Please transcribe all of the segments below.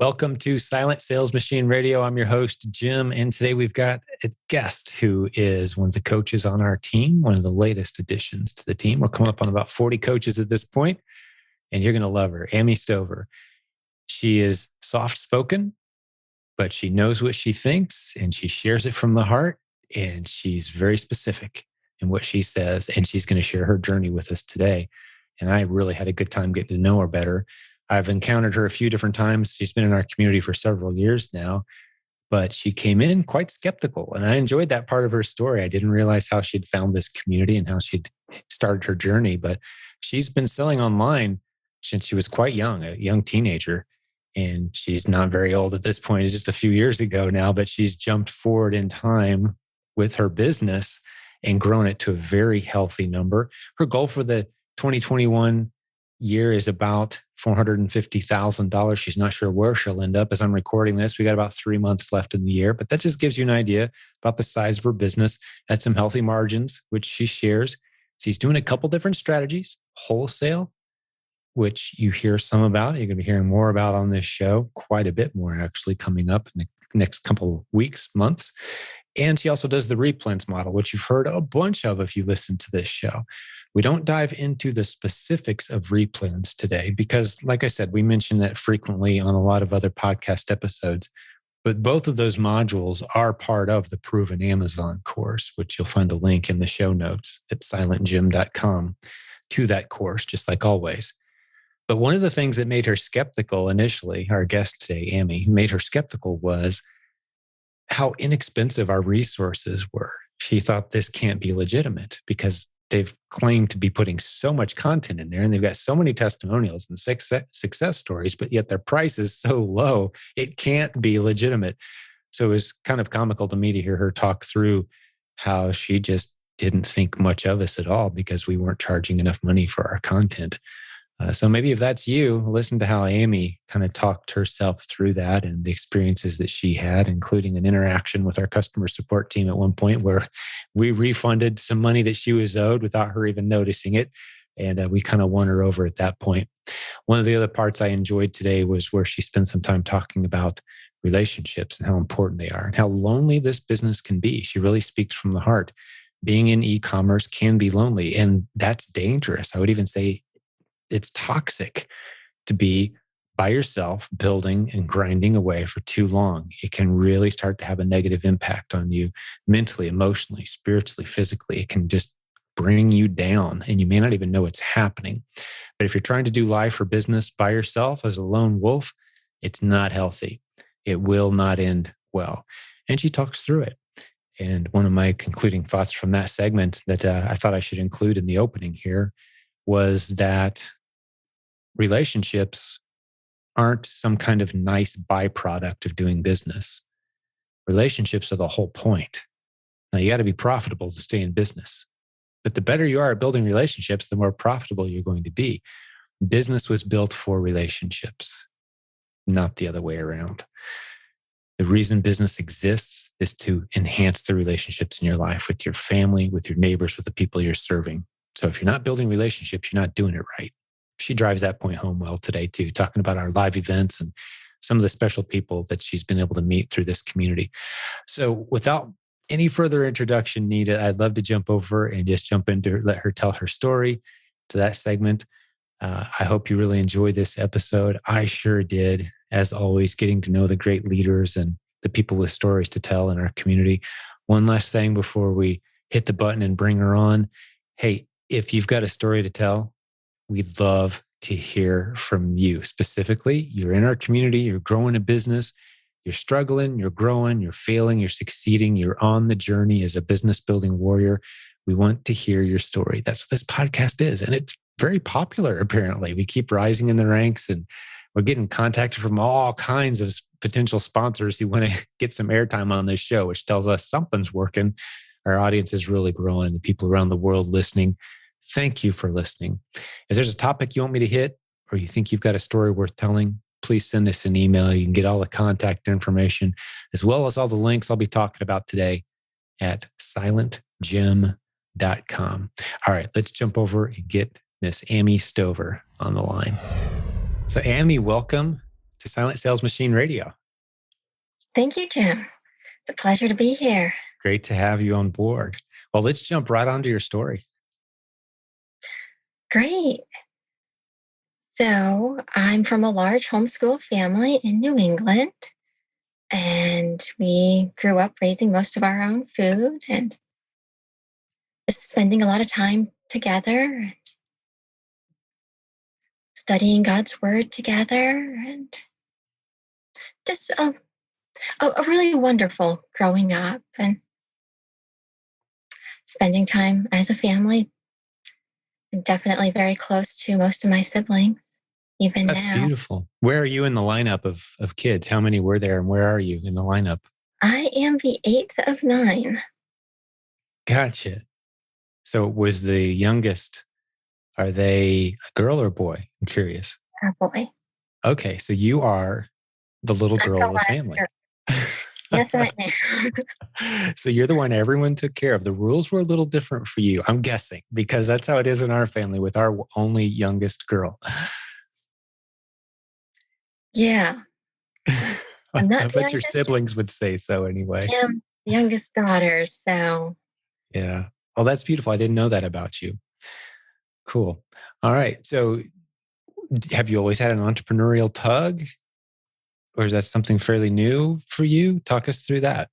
Welcome to Silent Sales Machine Radio. I'm your host, Jim, and today we've got a guest who is one of the coaches on our team, one of the latest additions to the team. We're coming up on about 40 coaches at this point, and you're going to love her, Ammi Stover. She is soft-spoken, but she knows what she thinks, and she shares it from the heart, and she's very specific in what she says, and she's going to share her journey with us today. And I really had a good time getting to know her better. I've encountered her a few different times. She's been in our community for several years now, but she came in quite skeptical. And I enjoyed that part of her story. I didn't realize how she'd found this community and how she'd started her journey, but she's been selling online since she was quite young, a young teenager. And she's not very old at this point. It's just a few years ago now, but she's jumped forward in time with her business and grown it to a very healthy number. Her goal for the 2021 year is about $450,000. She's not sure where she'll end up as I'm recording this. We got about 3 months left in the year, but that just gives you an idea about the size of her business. Had some healthy margins, which she shares. She's doing a couple different strategies. Wholesale, which you hear some about. You're going to be hearing more about on this show, quite a bit more actually coming up in the next couple of weeks, months. And she also does the replans model, which you've heard a bunch of if you listen to this show. We don't dive into the specifics of replans today because, like I said, we mention that frequently on a lot of other podcast episodes. But both of those modules are part of the Proven Amazon course, which you'll find a link in the show notes at silentjim.com to that course, just like always. But one of the things that made her skeptical initially, our guest today, Ammi, made her skeptical was how inexpensive our resources were. She thought this can't be legitimate because they've claimed to be putting so much content in there and they've got so many testimonials and success stories, but yet their price is so low, it can't be legitimate. So it was kind of comical to me to hear her talk through how she just didn't think much of us at all because we weren't charging enough money for our content. So maybe if that's you, listen to how Ammi kind of talked herself through that and the experiences that she had, including an interaction with our customer support team at one point where we refunded some money that she was owed without her even noticing it. And we kind of won her over at that point. One of the other parts I enjoyed today was where she spent some time talking about relationships and how important they are and how lonely this business can be. She really speaks from the heart. Being in e-commerce can be lonely, and that's dangerous. I would even say it's toxic to be by yourself, building and grinding away for too long. It can really start to have a negative impact on you mentally, emotionally, spiritually, physically. It can just bring you down and you may not even know it's happening. But if you're trying to do life or business by yourself as a lone wolf, it's not healthy. It will not end well. And she talks through it. And one of my concluding thoughts from that segment that I thought I should include in the opening here was that relationships aren't some kind of nice byproduct of doing business. Relationships are the whole point. Now, you got to be profitable to stay in business. But the better you are at building relationships, the more profitable you're going to be. Business was built for relationships, not the other way around. The reason business exists is to enhance the relationships in your life with your family, with your neighbors, with the people you're serving. So if you're not building relationships, you're not doing it right. She drives that point home well today too, talking about our live events and some of the special people that she's been able to meet through this community. So without any further introduction needed, I'd love to jump over and just jump into let her tell her story to that segment. I hope you really enjoyed this episode. I sure did. As always, getting to know the great leaders and the people with stories to tell in our community. One last thing before we hit the button and bring her on. Hey, if you've got a story to tell, we'd love to hear from you. Specifically, you're in our community, you're growing a business, you're struggling, you're growing, you're failing, you're succeeding, you're on the journey as a business building warrior. We want to hear your story. That's what this podcast is. And it's very popular, apparently. We keep rising in the ranks and we're getting contacted from all kinds of potential sponsors who want to get some airtime on this show, which tells us something's working. Our audience is really growing. The people around the world listening. Thank you for listening. If there's a topic you want me to hit or you think you've got a story worth telling, please send us an email. You can get all the contact information as well as all the links I'll be talking about today at silentjim.com. All right, let's jump over and get Miss Ammi Stover on the line. So Ammi, welcome to Silent Sales Machine Radio. Thank you, Jim. It's a pleasure to be here. Great to have you on board. Well, let's jump right onto your story. Great. So I'm from a large homeschool family in New England, and we grew up raising most of our own food and just spending a lot of time together and studying God's word together, and just a really wonderful growing up and spending time as a family. I'm definitely very close to most of my siblings, even That's now. beautiful. Where are you in the lineup of kids? How many were there and where are you in the lineup? I am the 8th of 9. Gotcha. So was the youngest, are they a girl or a boy? I'm curious. Oh boy. Okay, so you are the little I'm girl the of the last family. girl. Yes, I am. So you're the one everyone took care of. The rules were a little different for you, I'm guessing, because that's how it is in our family with our only youngest girl. Yeah. I'm I not the bet your youngest. siblings would say so anyway. I am the youngest daughter, so Yeah. Oh, that's beautiful. I didn't know that about you. Cool. All right. So have you always had an entrepreneurial tug? Or is that something fairly new for you? Talk us through that.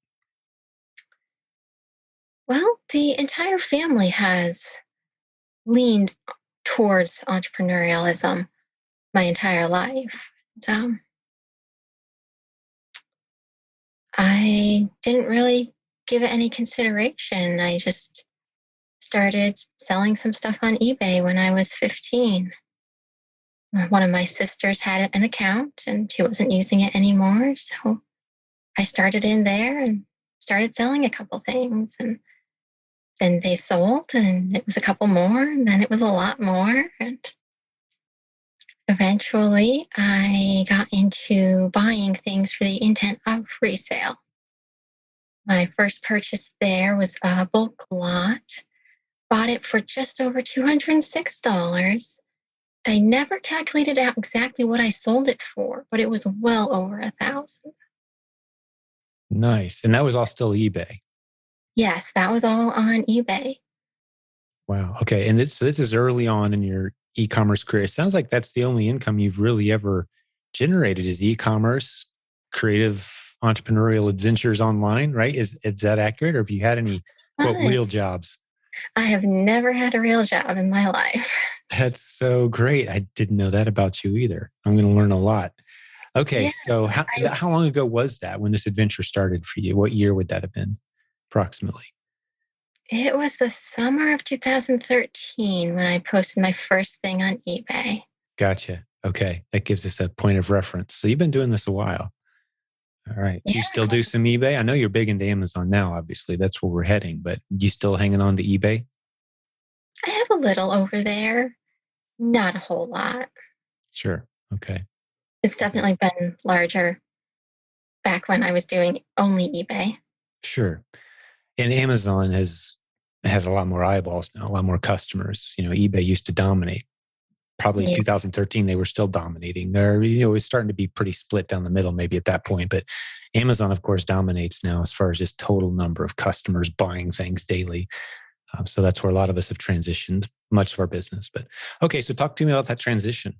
well, the entire family has leaned towards entrepreneurialism my entire life. So I didn't really give it any consideration. I just started selling some stuff on eBay when I was 15. One of my sisters had an account and she wasn't using it anymore. So I started in there and started selling a couple things. And then they sold and it was a couple more. And then it was a lot more. And eventually I got into buying things for the intent of resale. My first purchase there was a bulk lot. Bought it for just over $206. I never calculated out exactly what I sold it for, but it was well over 1,000. Nice. And that was all still eBay. Yes, that was all on eBay. Wow. Okay. And this is early on in your e-commerce career. It sounds like that's the only income you've really ever generated is e-commerce, creative entrepreneurial adventures online, right? Is that accurate? Or have you had any quote But real jobs? I have never had a real job in my life. That's so great. I didn't know that about you either. I'm going to learn a lot. Okay. Yeah, So I, how long ago was that when this adventure started for you? What year would that have been approximately? it was the summer of 2013 when I posted my first thing on eBay. Gotcha. Okay. That gives us a point of reference. So you've been doing this a while. All right. Do Yeah, you still do some eBay? I know you're big into Amazon now, obviously. That's where we're heading, but you still hanging on to eBay? I have a little over there, not a whole lot. Sure. Okay. It's Okay. definitely been larger back when I was doing only eBay. Sure. And Amazon has a lot more eyeballs now, a lot more customers. You know, eBay used to dominate. Probably Yeah. 2013, they were still dominating. They're, it was starting to be pretty split down the middle, maybe at that point. But Amazon, of course, dominates now as far as just total number of customers buying things daily. So that's where a lot of us have transitioned much of our business. But okay, so talk to me about that transition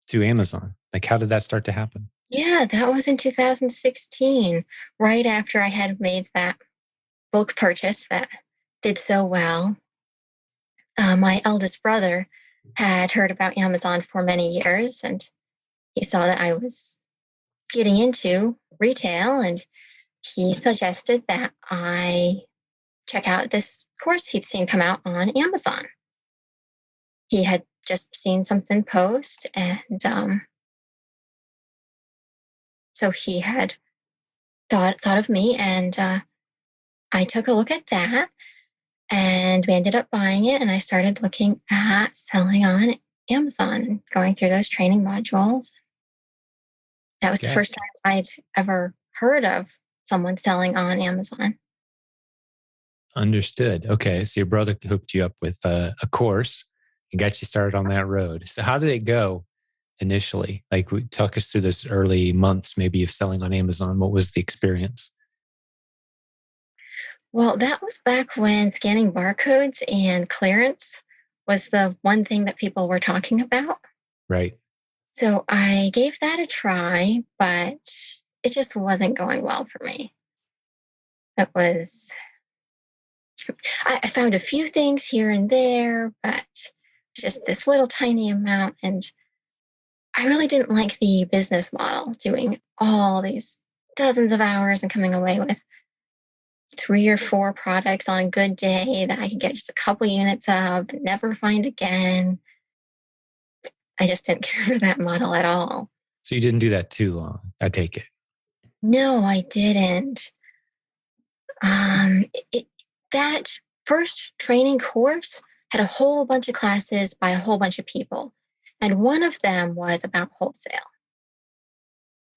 to Amazon. Like, how did that start to happen? Yeah, that was in 2016, right after I had made that bulk purchase that did so well. My eldest brother had heard about Amazon for many years, and he saw that I was getting into retail, and he suggested that I check out this course he'd seen come out on Amazon. He had just seen something post, and so he had thought of me, and I took a look at that, and we ended up buying it. And I started looking at selling on Amazon and going through those training modules. That was the first Gotcha. time I'd ever heard of someone selling on Amazon. Understood. Okay, so your brother hooked you up with a course and got you started on that road. So how did it go initially? Like, talk us through this early months, maybe, of selling on Amazon. What was the experience? Well, that was back when scanning barcodes and clearance was the one thing that people were talking about. Right. So I gave that a try, but it just wasn't going well for me. It was, I found a few things here and there, but just this little tiny amount. And I really didn't like the business model, doing all these dozens of hours and coming away with 3 or 4 products on a good day that I could get just a couple units of, never find again. I just didn't care for that model at all. So you didn't do that too long, I take it. No, I didn't. It, that first training course had a whole bunch of classes by a whole bunch of people. And one of them was about wholesale.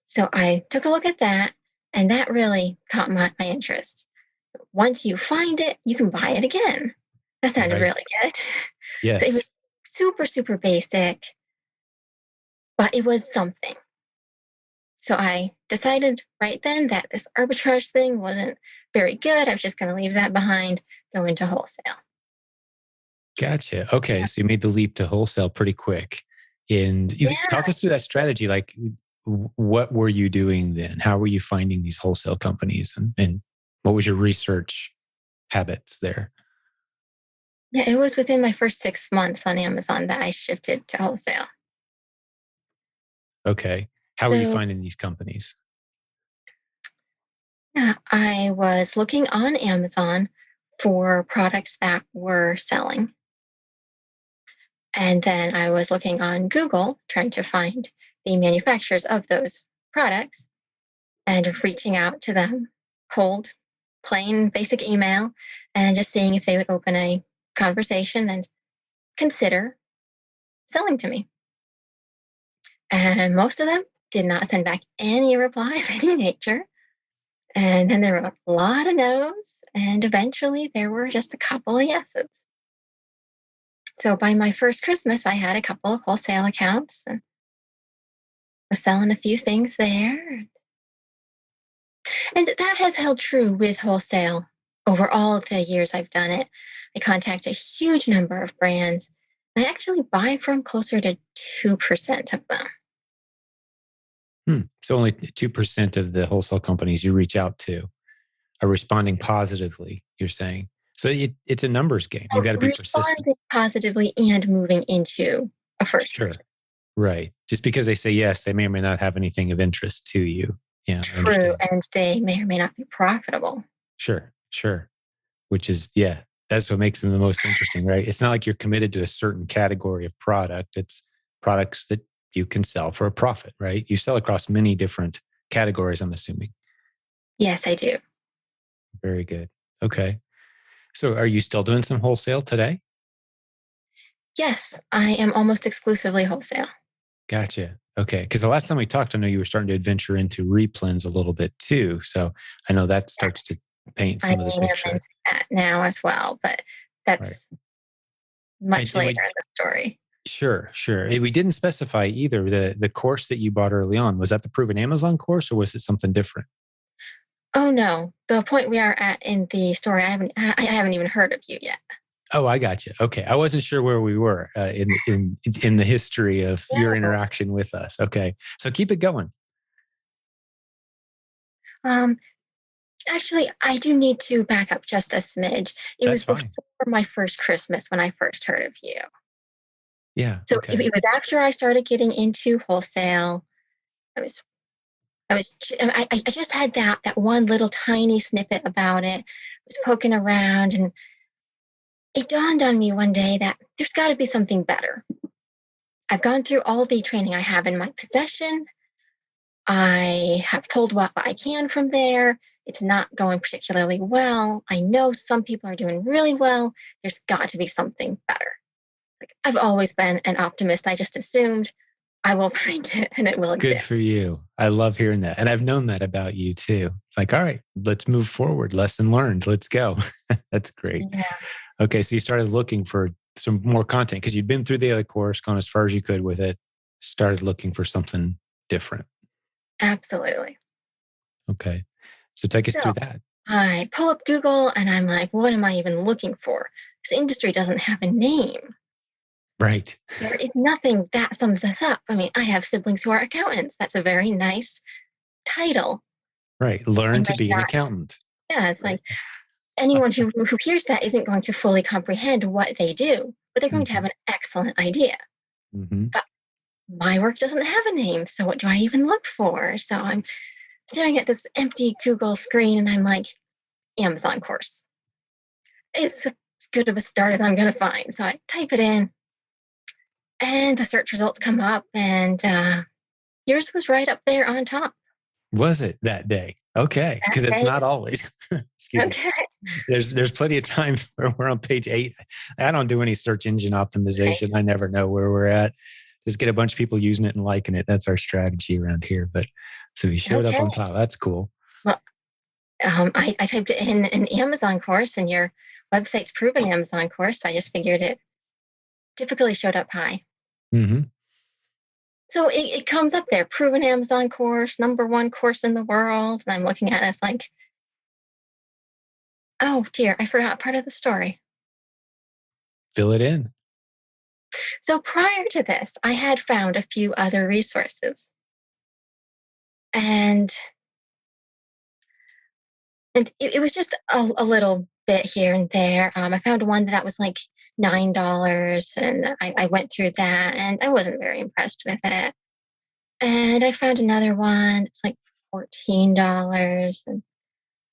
So I took a look at that, and that really caught my interest. Once you find it, you can buy it again. That sounded Right. really good. So it Yes. was super, super basic, but it was something. So I decided right then that this arbitrage thing wasn't very good. I was just going to leave that behind, go into wholesale. Gotcha. Okay. So you made the leap to wholesale pretty quick. And you Yeah. talk us through that strategy. Like, what were you doing then? How were you finding these wholesale companies? And what was your research habits there? Yeah, it was within my first 6 months on Amazon that I shifted to wholesale. Okay. How are you So finding these companies? yeah, I was looking on Amazon for products that were selling. And then I was looking on Google trying to find the manufacturers of those products and reaching out to them cold, plain, basic email, and just seeing if they would open a conversation and consider selling to me. And most of them did not send back any reply of any nature. And then there were a lot of no's, and eventually there were just a couple of yeses. So by my first Christmas, I had a couple of wholesale accounts and was selling a few things there. And that has held true with wholesale over all of the years I've done it. I contact a huge number of brands. I actually buy from closer to 2% of them. So only 2% of the wholesale companies you reach out to are responding positively, you're saying. So it's a numbers game. You got to be persistent. Responding positively and moving into a first Sure. person. Right. Just because they say yes, they may or may not have anything of interest to you. Yeah, I True. understand. And they may or may not be profitable. Sure. Sure. Which is, yeah, that's what makes them the most interesting, right? It's not like you're committed to a certain category of product. It's products that you can sell for a profit, right? You sell across many different categories, I'm assuming. Yes, I do. Very good. Okay. So are you still doing some wholesale today? Yes, I am almost exclusively wholesale. Gotcha. Okay. Because the last time we talked, I know you were starting to adventure into replens a little bit too. So I know that starts to paint I some of the am picture. into that now as well, but Right. that's much And later we in the story. sure, sure. And we didn't specify either the course that you bought early on. Was that the proven Amazon course or was it something different? Oh no, the point we are at in the story, I haven't even heard of you yet. Oh, I got you. Okay. I wasn't sure where we were in the history of your Yeah. interaction with us. Okay. So keep it going. Um, Actually, I do need to back up just a smidge. It That's was fine. before my first Christmas when I first heard of you. Yeah. So Okay. it was after I started getting into wholesale. I was I just had that one little tiny snippet about it. I was poking around, and it dawned on me one day that there's got to be something better. I've gone through all the training I have in my possession. I have pulled what I can from there. It's not going particularly well. I know some people are doing really well. There's got to be something better. Like, I've always been an optimist. I just assumed I will find it and it will Good exist. for you. I love hearing that. And I've known that about you too. It's like, all right, let's move forward. Lesson learned. Let's go. That's great. Yeah. Okay. So you started looking for some more content because you'd been through the other course, gone as far as you could with it, started looking for something different. Absolutely. Okay. So take us So through that. I pull up Google and I'm like, what am I even looking for? This industry doesn't have a name. Right. There is nothing that sums us up. I mean, I have siblings who are accountants. That's a very nice title. Right. Learn And to be an accountant. yeah, it's Right. like anyone who hears that isn't going to fully comprehend what they do, but they're going to have an excellent idea. Mm-hmm. But my work doesn't have a name. So what do I even look for? So I'm staring at this empty Google screen and I'm like, Amazon course. It's as good of a start as I'm going to find. So I type it in and the search results come up and yours was right up there on top. Was it that day? Okay. That Because it's day. not always. Excuse me. Okay. There's plenty of times where we're on page 8. I don't do any search engine Right. optimization. I never know where we're at. Just get a bunch of people using it and liking it. That's our strategy around here. But so he showed up Okay. on top. That's cool. Well, I typed it in an Amazon course and your website's proven Amazon course. So I just figured it typically showed up high. Mm-hmm. So it comes up there, proven Amazon course, #1 course in the world. And I'm looking at this like, oh dear, I forgot part of the story. Fill it in. So prior to this, I had found a few other resources. And it was just a little bit here and there. I found one that was like $9, and I went through that, and I wasn't very impressed with it. And I found another one that's like $14, and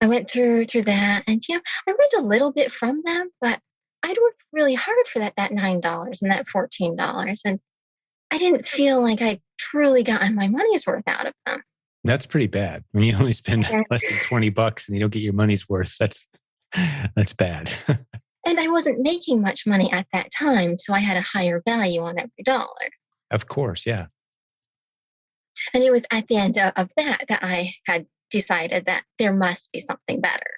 I went through that, and I learned a little bit from them, but I'd worked really hard for that $9 and that $14, and I didn't feel like I truly gotten my money's worth out of them. That's pretty bad. When you only spend less than $20 and you don't get your money's worth, that's bad. And I wasn't making much money at that time, so I had a higher value on every dollar. Of course, yeah. And it was at the end of that I had decided that there must be something better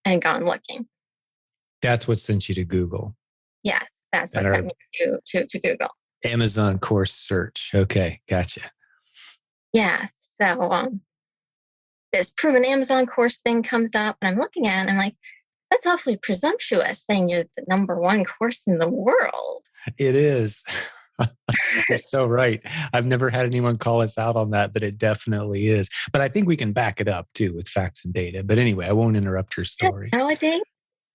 and gone looking. That's what sent you to Google. Yes, that's And what our sent me to Google. Amazon course search. Okay, gotcha. Yes. So this proven Amazon course thing comes up, and I'm looking at it, and I'm like, that's awfully presumptuous saying you're the #1 course in the world. It is. You're so right. I've never had anyone call us out on that, but it definitely is. But I think we can back it up too with facts and data. But anyway, I won't interrupt your story. Nowadays,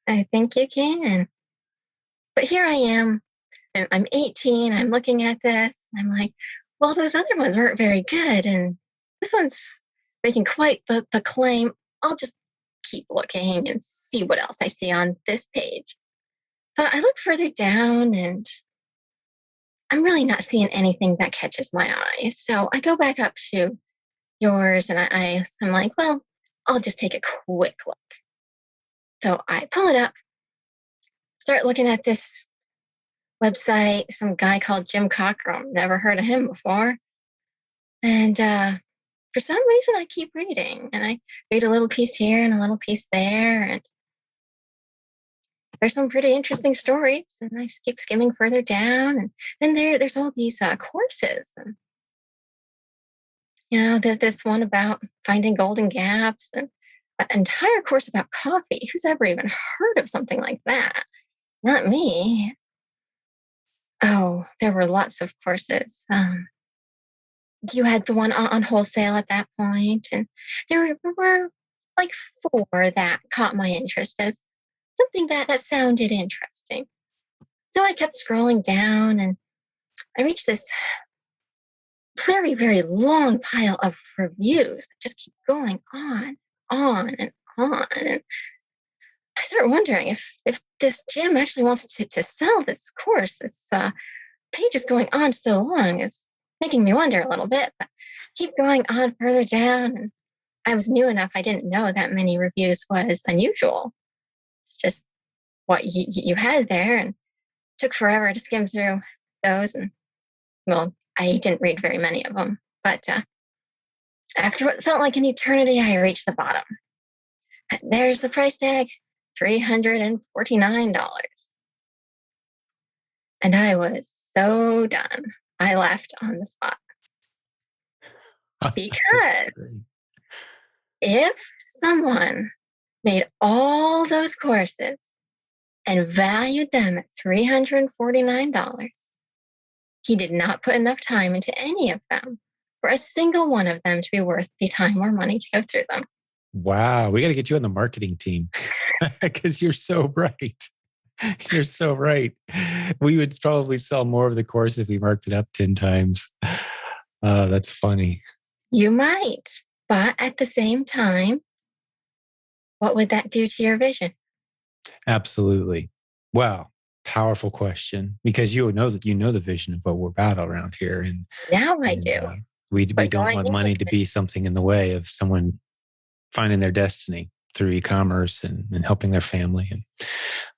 I think you can. But here I am. I'm 18. I'm looking at this. I'm like, well, those other ones weren't very good. And this one's making quite the claim. I'll just keep looking and see what else I see on this page. So I look further down and I'm really not seeing anything that catches my eye. So I go back up to yours and I'm like, well, I'll just take a quick look. So I pull it up, start looking at this website, some guy called Jim Cockrum. Never heard of him before. And for some reason, I keep reading and I read a little piece here and a little piece there. And there's some pretty interesting stories. And I keep skimming further down. And then there's all these courses. And, there's this one about finding golden gaps and an entire course about coffee. Who's ever even heard of something like that? Not me. Oh, there were lots of courses. You had the one on wholesale at that point, and there were like 4 that caught my interest as something that sounded interesting. So I kept scrolling down, and I reached this very, very long pile of reviews that just keep going on, and on. And I start wondering if this gym actually wants to sell this course. This page is going on so long. It's making me wonder a little bit, but keep going on further down. And I was new enough. I didn't know that many reviews was unusual. It's just what you had there, and took forever to skim through those. And well, I didn't read very many of them, but after what felt like an eternity, I reached the bottom. And there's the price tag, $349. And I was so done. I left on the spot. Because if someone made all those courses and valued them at $349, he did not put enough time into any of them for a single one of them to be worth the time or money to go through them. Wow. We got to get you on the marketing team because you're so bright. You're so right. We would probably sell more of the course if we marked it up 10 times. That's funny. You might, but at the same time, what would that do to your vision? Absolutely. Wow. Powerful question, because you know that you know the vision of what we're about around here. And Now I do. We But don't want money to be something in the way of someone finding their destiny through e-commerce and helping their family.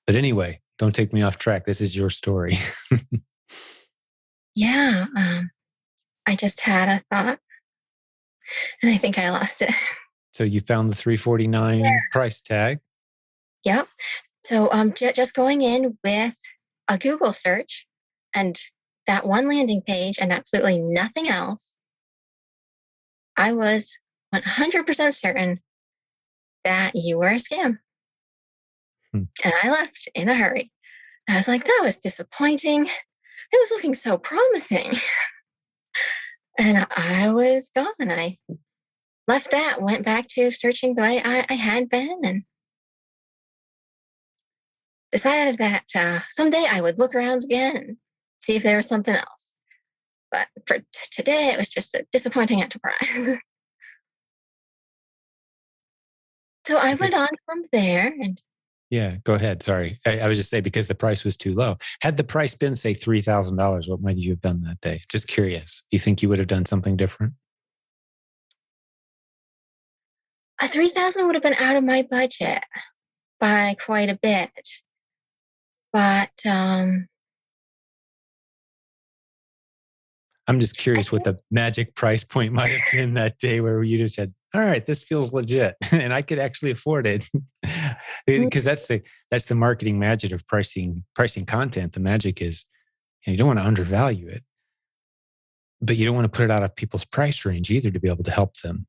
But anyway, don't take me off track. This is your story. Yeah. I just had a thought and I think I lost it. So you found the $349 price tag. Yep. So just going in with a Google search and that one landing page and absolutely nothing else, I was 100% certain that you were a scam. And I left in a hurry. I was like, that was disappointing. It was looking so promising. And I was gone. I left that, went back to searching the way I had been, and decided that someday I would look around again and see if there was something else. But for today, it was just a disappointing enterprise. So I went on from there. And yeah, go ahead. Sorry. I was just saying because the price was too low. Had the price been, say, $3,000, what might you have done that day? Just curious. Do you think you would have done something different? a 3,000 would have been out of my budget by quite a bit. But I'm just curious what the magic price point might have been that day where you just said, all right, this feels legit and I could actually afford it. Because that's the marketing magic of pricing content. The magic is, you don't want to undervalue it, but you don't want to put it out of people's price range either to be able to help them,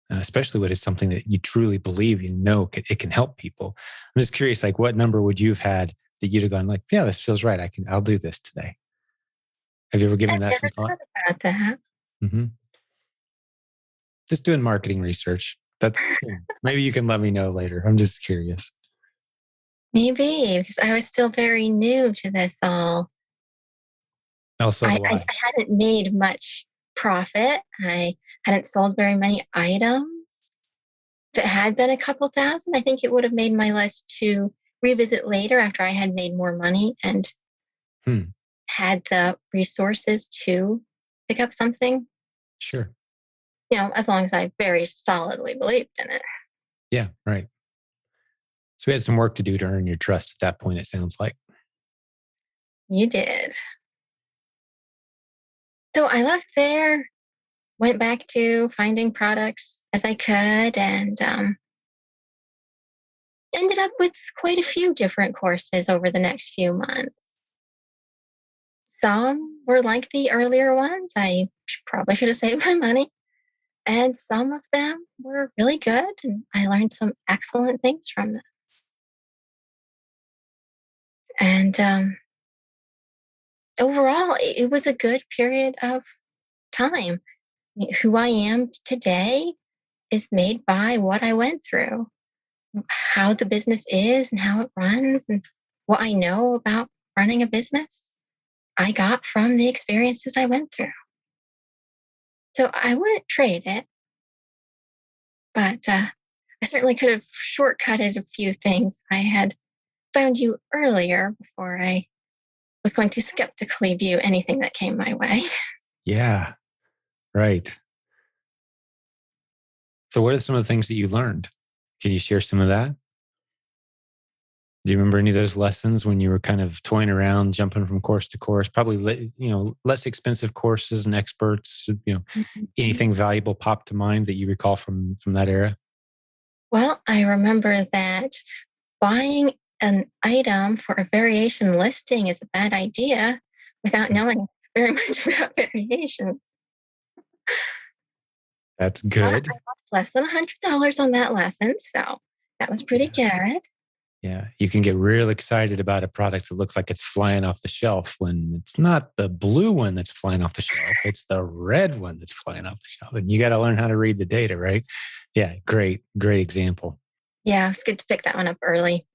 especially when it's something that you truly believe, it can help people. I'm just curious, like what number would you have had that you'd have gone like, yeah, this feels right. I'll do this today. Have you ever given that some thought? I've never thought about that. Mm-hmm. Just doing marketing research. That's maybe you can let me know later. I'm just curious. Maybe because I was still very new to this all. Also, I hadn't made much profit. I hadn't sold very many items. If it had been a couple thousand, I think it would have made my list to revisit later after I had made more money and had the resources to pick up something. Sure. As long as I very solidly believed in it. Yeah, right. So we had some work to do to earn your trust at that point, it sounds like. You did. So I left there, went back to finding products as I could, and ended up with quite a few different courses over the next few months. Some were like the earlier ones. I probably should have saved my money. And some of them were really good, and I learned some excellent things from them. And overall, it was a good period of time. Who I am today is made by what I went through, how the business is and how it runs, and what I know about running a business. I got from the experiences I went through. So I wouldn't trade it, but I certainly could have shortcutted a few things. I had found you earlier before I was going to skeptically view anything that came my way. Yeah, right. So what are some of the things that you learned? Can you share some of that? Do you remember any of those lessons when you were kind of toying around, jumping from course to course, probably, less expensive courses and experts, anything valuable popped to mind that you recall from that era? Well, I remember that buying an item for a variation listing is a bad idea without knowing very much about variations. That's But good. I lost less than $100 on that lesson, so that was pretty good. Yeah. You can get real excited about a product that looks like it's flying off the shelf when it's not the blue one that's flying off the shelf. It's the red one that's flying off the shelf. And you got to learn how to read the data, right? Yeah. Great, great example. Yeah, it's good to pick that one up early.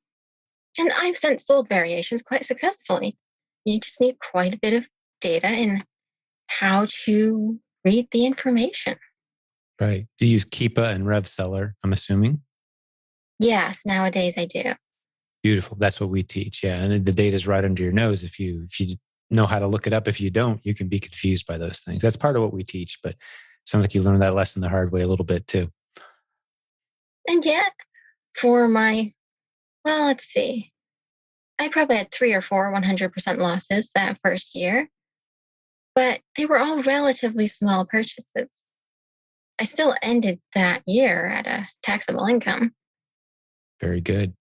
And I've since sold variations quite successfully. You just need quite a bit of data and how to read the information. Right. Do you use Keepa and RevSeller, I'm assuming? Yes, nowadays I do. Beautiful. That's what we teach. Yeah. And the data is right under your nose. If you know how to look it up, if you don't, you can be confused by those things. That's part of what we teach, but sounds like you learned that lesson the hard way a little bit too. And yet, for my, well, let's see, I probably had 3 or 4 100% losses that first year, but they were all relatively small purchases. I still ended that year at a taxable income. Very good.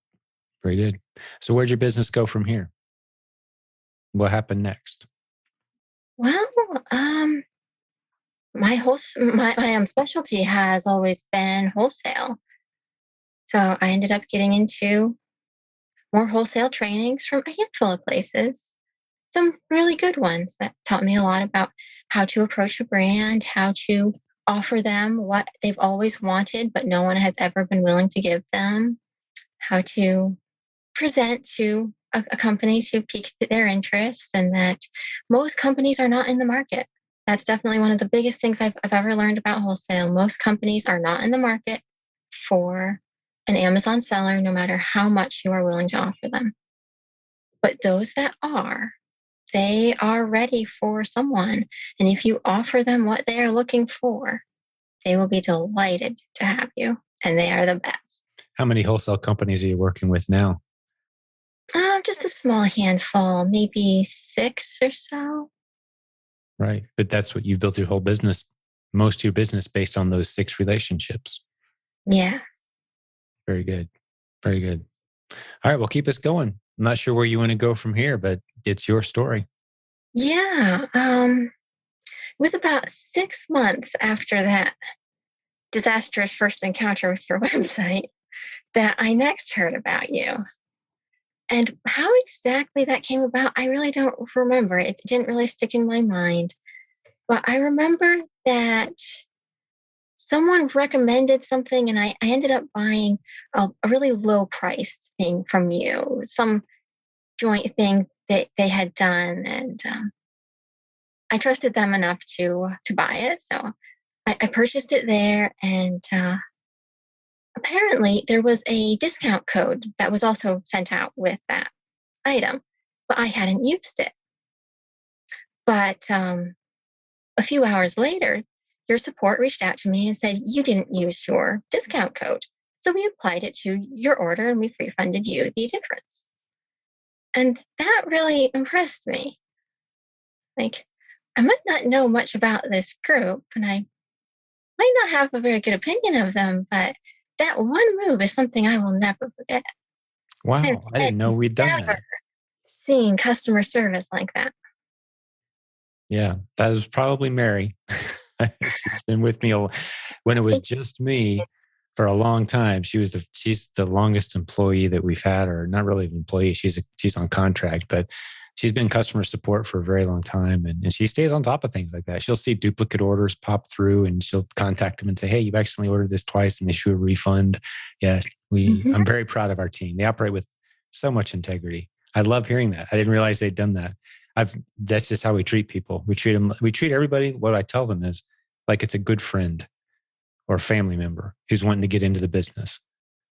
Very good. So where'd your business go from here? What happened next? Well, my specialty has always been wholesale. So I ended up getting into more wholesale trainings from a handful of places, some really good ones that taught me a lot about how to approach a brand, how to offer them what they've always wanted, but no one has ever been willing to give them, how to present to a company to pique their interest, and that most companies are not in the market. That's definitely one of the biggest things I've ever learned about wholesale. Most companies are not in the market for an Amazon seller, no matter how much you are willing to offer them. But those that are, they are ready for someone. And if you offer them what they are looking for, they will be delighted to have you. And they are the best. How many wholesale companies are you working with now? Just a small handful, maybe 6 or so. Right. But that's what you've built your whole business, most of your business based on those 6 relationships. Yeah. Very good. Very good. All right. Well, keep us going. I'm not sure where you want to go from here, but it's your story. Yeah. It was about 6 months after that disastrous first encounter with your website that I next heard about you. And how exactly that came about, I really don't remember. It didn't really stick in my mind. But I remember that someone recommended something and I ended up buying a really low priced thing from you, some joint thing that they had done. And I trusted them enough to buy it. So I purchased it there. And apparently there was a discount code that was also sent out with that item, but I hadn't used it. But a few hours later, your support reached out to me and said, you didn't use your discount code. So we applied it to your order and we've refunded you the difference. And that really impressed me. Like, I might not know much about this group and I might not have a very good opinion of them, but that one move is something I will never forget. Wow. I I've didn't know we'd done never that. seen customer service like that. Yeah. That was probably Mary. She's been with me when it was just me for a long time. She's the longest employee that we've had, or not really an employee. She's on contract, but she's been customer support for a very long time, and she stays on top of things like that. She'll see duplicate orders pop through, and she'll contact them and say, "Hey, you've actually ordered this twice, and they should refund." Yeah, Mhm. I'm very proud of our team. They operate with so much integrity. I love hearing that. I didn't realize they'd done that. That's just how we treat people. We treat them. We treat everybody. What I tell them is like it's a good friend or family member who's wanting to get into the business.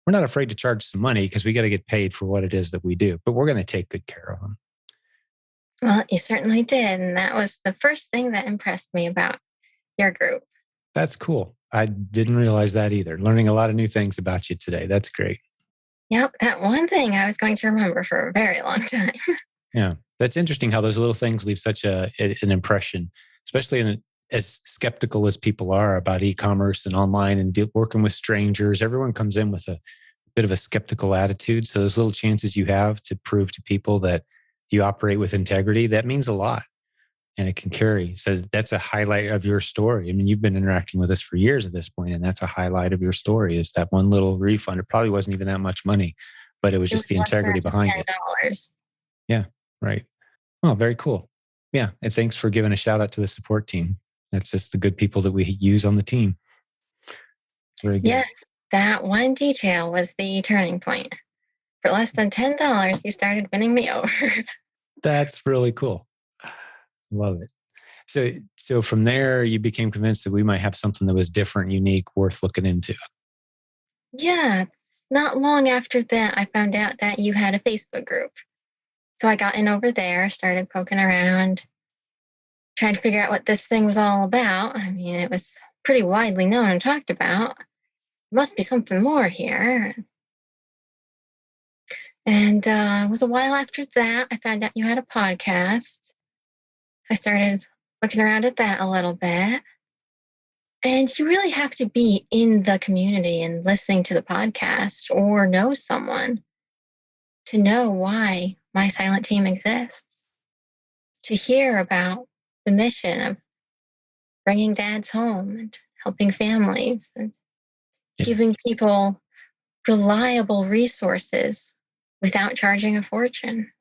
We're not afraid to charge some money because we got to get paid for what it is that we do, but we're going to take good care of them. Well, you certainly did. And that was the first thing that impressed me about your group. That's cool. I didn't realize that either. Learning a lot of new things about you today. That's great. Yep, that one thing I was going to remember for a very long time. Yeah. That's interesting how those little things leave such an impression, especially as skeptical as people are about e-commerce and online and working with strangers. Everyone comes in with a bit of a skeptical attitude. So those little chances you have to prove to people that you operate with integrity, that means a lot. and it can carry. So that's a highlight of your story. I mean, you've been interacting with us for years at this point, and that's a highlight of your story is that one little refund. It probably wasn't even that much money, but it was It just was the less than integrity behind it. $10. Yeah, right. Oh, very cool. Yeah. And thanks for giving a shout out to the support team. That's just the good people that we use on the team. Very good. Yes, that one detail was the turning point. For less than $10, you started winning me over. That's really cool. Love it. So from there, you became convinced that we might have something that was different, unique, worth looking into. Yeah, it's not long after that I found out that you had a Facebook group. So I got in over there, started poking around, trying to figure out what this thing was all about. I mean, it was pretty widely known and talked about. Must be something more here. And it was a while after that I found out you had a podcast. So I started looking around at that a little bit. And you really have to be in the community and listening to the podcast or know someone to know why My Silent Team exists, to hear about the mission of bringing dads home and helping families and giving people reliable resources without charging a fortune.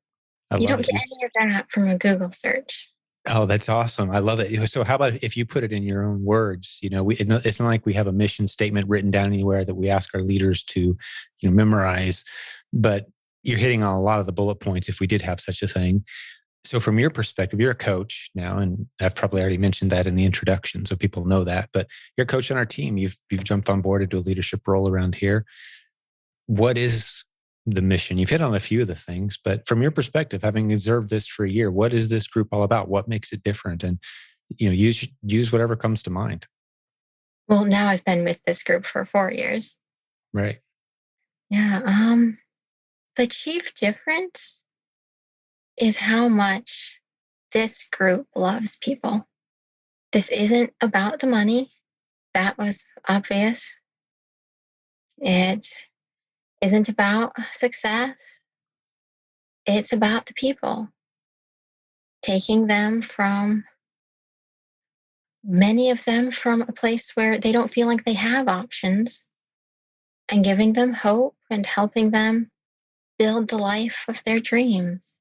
I You love don't it. get any of that from a Google search. Oh, that's awesome. I love it. So how about if you put it in your own words? It's not like we have a mission statement written down anywhere that we ask our leaders to, memorize, but you're hitting on a lot of the bullet points if we did have such a thing. So from your perspective, you're a coach now, and I've probably already mentioned that in the introduction, so people know that, but you're a coach on our team. You've jumped on board into a leadership role around here. What is the mission? You've hit on a few of the things, but from your perspective, having observed this for a year, what is this group all about? What makes it different? And use whatever comes to mind. Well, now I've been with this group for 4 years. Right. Yeah. The chief difference is how much this group loves people. This isn't about the money. That was obvious. It isn't about success. It's about the people, taking them from many of them from a place where they don't feel like they have options and giving them hope and helping them build the life of their dreams,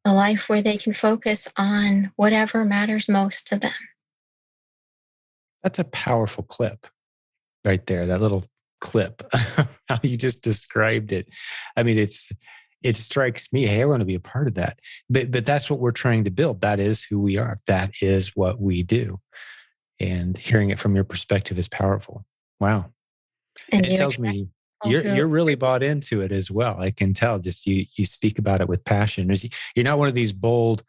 a life where they can focus on whatever matters most to them. That's a powerful clip right there. That little clip, how you just described it. I mean, it strikes me, hey, I want to be a part of that. But that's what we're trying to build. That is who we are. That is what we do. And hearing it from your perspective is powerful. Wow. And And it you tells attract me people you're really bought into it as well. I can tell. Just you speak about it with passion. You're not one of these bold,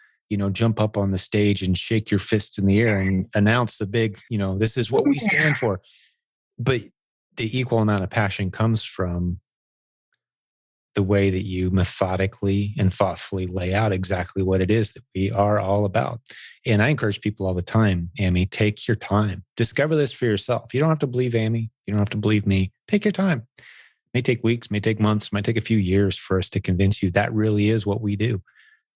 jump up on the stage and shake your fists in the air and announce the big, this is what we stand for. But the equal amount of passion comes from the way that you methodically and thoughtfully lay out exactly what it is that we are all about. And I encourage people all the time, Ammi, take your time. Discover this for yourself. You don't have to believe Ammi. You don't have to believe me. Take your time. It may take weeks, may take months, might take a few years for us to convince you that really is what we do.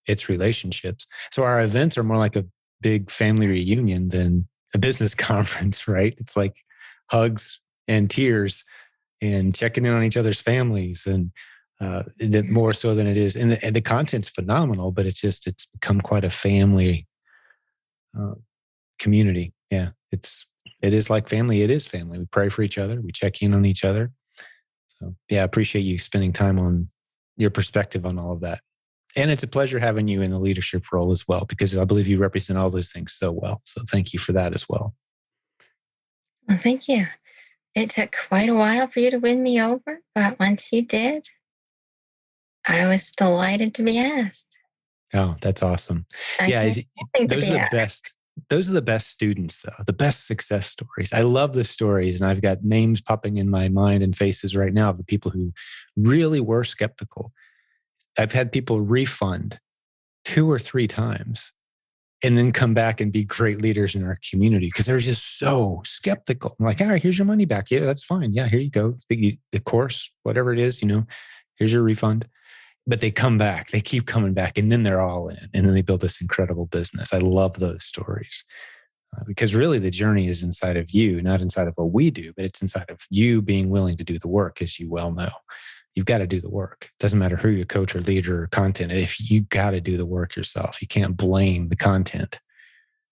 It's relationships. So our events are more like a big family reunion than a business conference, right? It's like hugs and tears and checking in on each other's families and more so than it is. And the content's phenomenal, but it's become quite a family community. Yeah, it is like family. It is family. We pray for each other. We check in on each other. So yeah, I appreciate you spending time on your perspective on all of that. And it's a pleasure having you in the leadership role as well, because I believe you represent all those things so well. So thank you for that as well. Well, thank you. It took quite a while for you to win me over, but once you did, I was delighted to be asked. Oh, that's awesome. I Yeah, can't wait to those be are the asked. best. Those are the best students, though, the best success stories. I love the stories, and I've got names popping in my mind and faces right now of the people who really were skeptical. I've had people refund 2 or 3 times and then come back and be great leaders in our community because they're just so skeptical. I'm like, all right, here's your money back. Yeah, that's fine. Yeah, here you go. The course, whatever it is, here's your refund. but they come back, they keep coming back, and then they're all in, and then they build this incredible business. I love those stories because really the journey is inside of you, not inside of what we do, but it's inside of you being willing to do the work, as you well know. You've got to do the work. It doesn't matter who your coach or leader or content. If you got to do the work yourself, you can't blame the content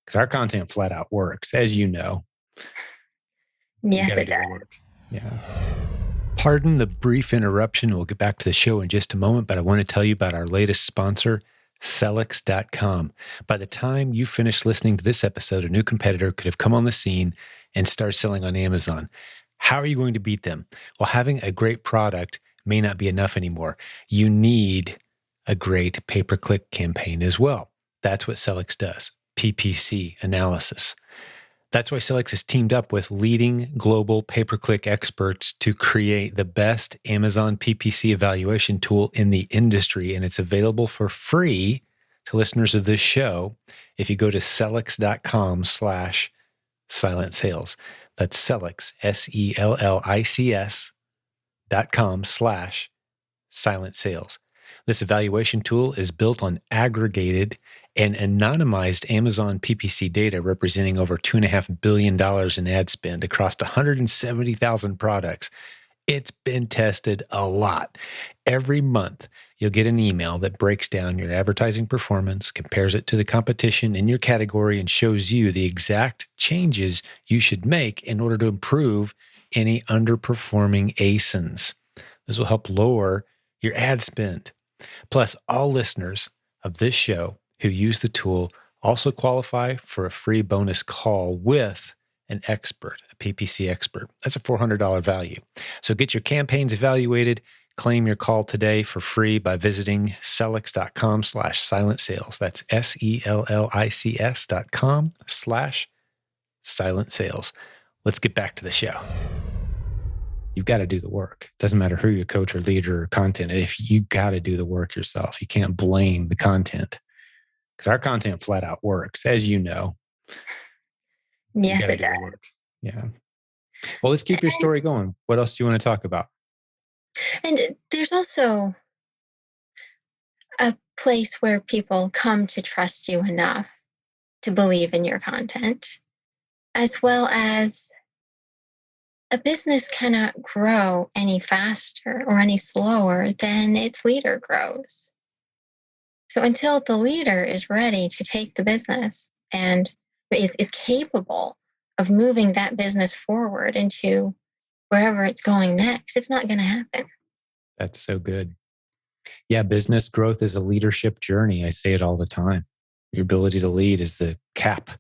because our content flat out works, as you know. Yes, it does. Yeah. Pardon the brief interruption. We'll get back to the show in just a moment, but I want to tell you about our latest sponsor, Sellix.com. By the time you finish listening to this episode, a new competitor could have come on the scene and start selling on Amazon. How are you going to beat them? Well, having a great product may not be enough anymore. You need a great pay-per-click campaign as well. That's what Sellix does, PPC analysis. That's why Sellix has teamed up with leading global pay-per-click experts to create the best Amazon PPC evaluation tool in the industry, and it's available for free to listeners of this show if you go to sellix.com/silent sales. That's Sellix, SELLICS.com/silent sales. This evaluation tool is built on aggregated and anonymized Amazon PPC data representing over $2.5 billion in ad spend across 170,000 products. It's been tested a lot. Every month, you'll get an email that breaks down your advertising performance, compares it to the competition in your category, and shows you the exact changes you should make in order to improve any underperforming ASINs. This will help lower your ad spend. Plus, all listeners of this show who use the tool also qualify for a free bonus call with an expert, a PPC expert. That's a $400 value. So get your campaigns evaluated. Claim your call today for free by visiting sellix.com/silent sales. That's SELLICS.com/silent sales. Let's get back to the show. You've got to do the work. It doesn't matter who your coach or leader or content. If you got to do the work yourself, you can't blame the content because our content flat out works, as you know. Yes, it does. Yeah. Well, let's keep your story going. What else do you want to talk about? And there's also a place where people come to trust you enough to believe in your content, as well as a business cannot grow any faster or any slower than its leader grows. So until the leader is ready to take the business and is capable of moving that business forward into wherever it's going next, it's not going to happen. That's so good. Yeah, business growth is a leadership journey. I say it all the time. Your ability to lead is the cap.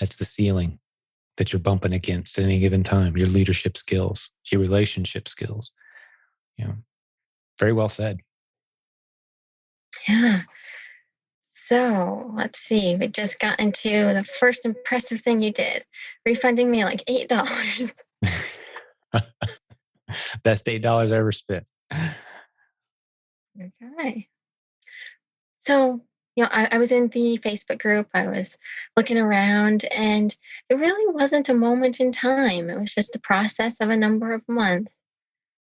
That's the ceiling that you're bumping against at any given time. Your leadership skills, your relationship skills. Yeah. Very well said. Yeah. So let's see. We just got into the first impressive thing you did, refunding me like $8. Best $8 I ever spent. Okay. So, I was in the Facebook group. I was looking around, and it really wasn't a moment in time. It was just a process of a number of months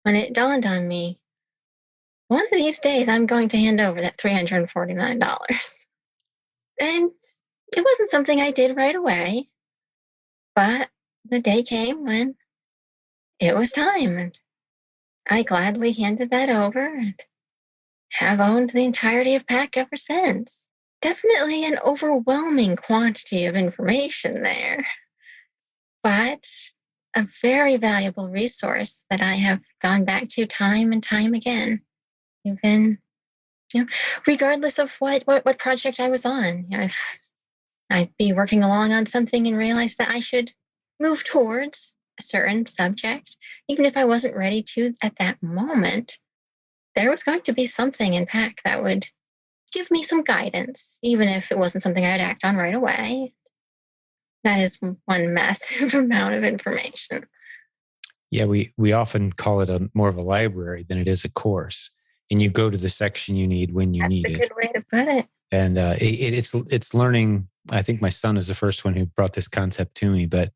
when it dawned on me, one of these days I'm going to hand over that $349. And it wasn't something I did right away, but the day came when it was time, and I gladly handed that over and have owned the entirety of PAC ever since. Definitely an overwhelming quantity of information there, but a very valuable resource that I have gone back to time and time again, even regardless of what project I was on. If I'd be working along on something and realize that I should move towards a certain subject, even if I wasn't ready to at that moment, there was going to be something in PAC that would give me some guidance, even if it wasn't something I'd act on right away. That is one massive amount of information. Yeah, we often call it more of a library than it is a course. And you go to the section you need when you need it. That's a good way to put it. And it's learning. I think my son is the first one who brought this concept to me. But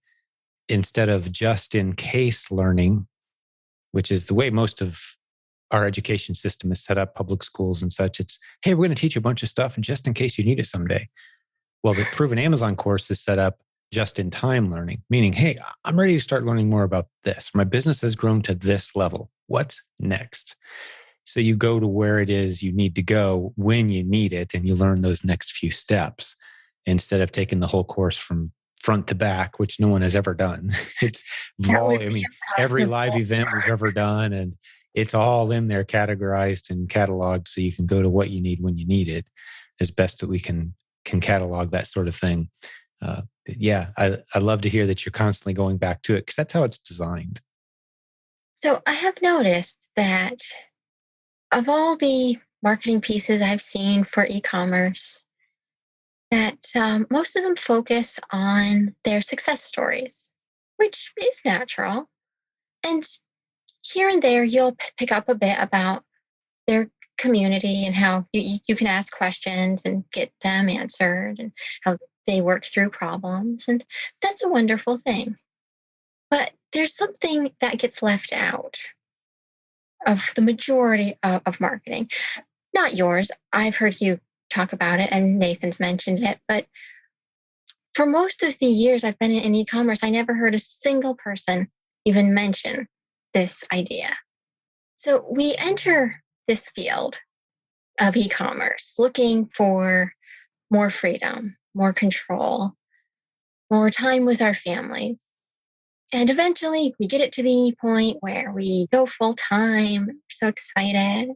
instead of just in case learning, which is the way most of our education system is set up, public schools and such. It's, hey, we're going to teach you a bunch of stuff just in case you need it someday. Well, the Proven Amazon course is set up just in time learning, meaning, hey, I'm ready to start learning more about this. My business has grown to this level. What's next? So you go to where it is you need to go when you need it, and you learn those next few steps instead of taking the whole course from front to back, which no one has ever done. It's volume. I mean, every live event we've ever done, and it's all in there categorized and cataloged so you can go to what you need when you need it, as best that we can catalog that sort of thing. Yeah, I love to hear that you're constantly going back to it, because that's how it's designed. So I have noticed that of all the marketing pieces I've seen for e-commerce, that most of them focus on their success stories, which is natural. And here and there, you'll pick up a bit about their community and how you can ask questions and get them answered, and how they work through problems. And that's a wonderful thing. But there's something that gets left out of the majority of marketing. Not yours. I've heard you talk about it, and Nathan's mentioned it. But for most of the years I've been in e-commerce, I never heard a single person even mention this idea. So we enter this field of e-commerce looking for more freedom, more control, more time with our families. And eventually we get it to the point where we go full time. We're so excited.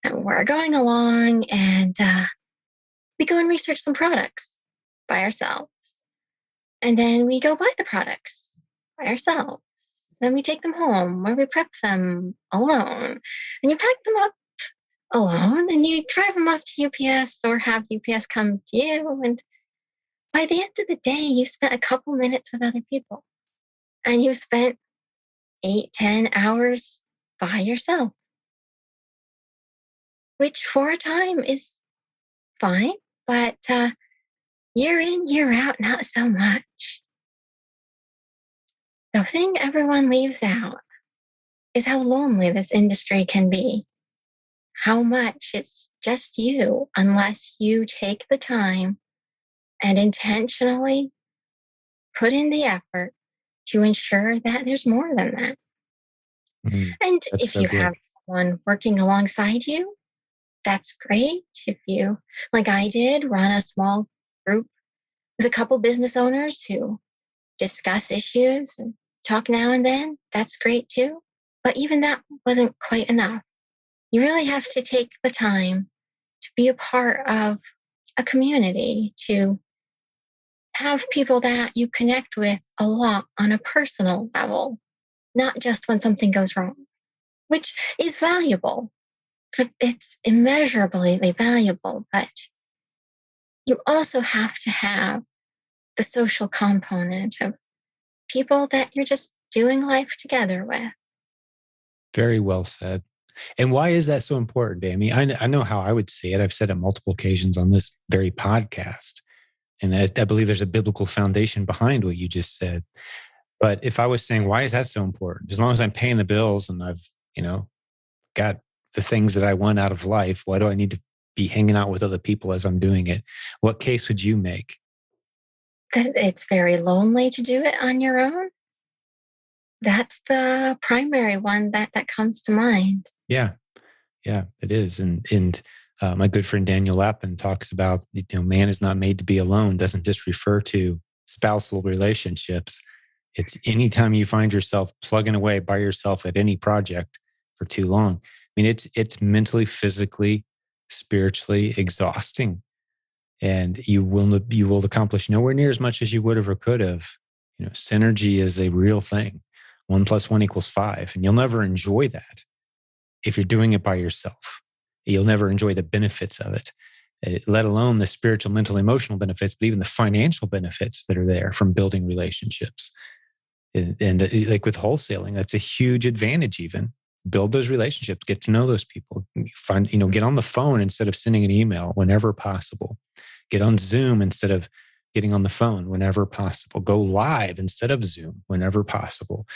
And we're going along, and we go and research some products by ourselves. And then we go buy the products by ourselves. Then we take them home, where we prep them alone. And you pack them up alone, and you drive them off to UPS or have UPS come to you. And by the end of the day, you've spent a couple minutes with other people, and you've spent 8-10 hours by yourself, which for a time is fine, but year in, year out, not so much. The thing everyone leaves out is how lonely this industry can be. How much it's just you, unless you take the time and intentionally put in the effort to ensure that there's more than that. And That's if so you good. have someone working alongside you, that's great. If you, like I did, run a small group with a couple business owners who discuss issues and talk now and then, that's great too. But even that wasn't quite enough. You really have to take the time to be a part of a community, to have people that you connect with a lot on a personal level, not just when something goes wrong, which is valuable. It's immeasurably valuable, but you also have to have the social component of people that you're just doing life together with. Very well said. And why is that so important, Ammi? I know how I would say it. I've said it multiple occasions on this very podcast. And I believe there's a biblical foundation behind what you just said. But if I was saying, why is that so important? As long as I'm paying the bills and I've, got the things that I want out of life, why do I need to be hanging out with other people as I'm doing it? What case would you make? That it's very lonely to do it on your own. That's the primary one that comes to mind. Yeah. Yeah, it is. And my good friend Daniel Lappin talks about, man is not made to be alone, doesn't just refer to spousal relationships. It's anytime you find yourself plugging away by yourself at any project for too long. I mean, it's mentally, physically, spiritually exhausting. And you will accomplish nowhere near as much as you would have or could have. Synergy is a real thing. 1+1=5. And you'll never enjoy that if you're doing it by yourself. You'll never enjoy the benefits of it, let alone the spiritual, mental, emotional benefits, but even the financial benefits that are there from building relationships. And like with wholesaling, that's a huge advantage. Even build those relationships, get to know those people, get on the phone instead of sending an email whenever possible. Get on Zoom instead of getting on the phone whenever possible. Go live instead of Zoom whenever possible.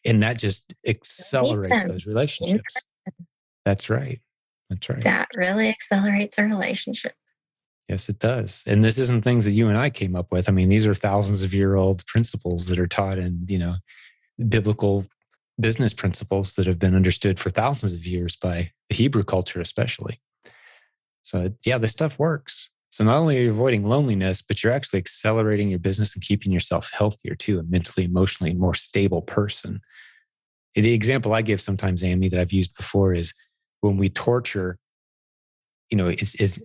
And that just accelerates those relationships. That's right. That's right. That really accelerates a relationship. Yes, it does. And this isn't things that you and I came up with. I mean, these are thousands of year old principles that are taught in, biblical business principles that have been understood for thousands of years by the Hebrew culture, especially. So, yeah, this stuff works. So, not only are you avoiding loneliness, but you're actually accelerating your business and keeping yourself healthier too, a mentally, emotionally more stable person. The example I give sometimes, Ammi, that I've used before is when we torture, is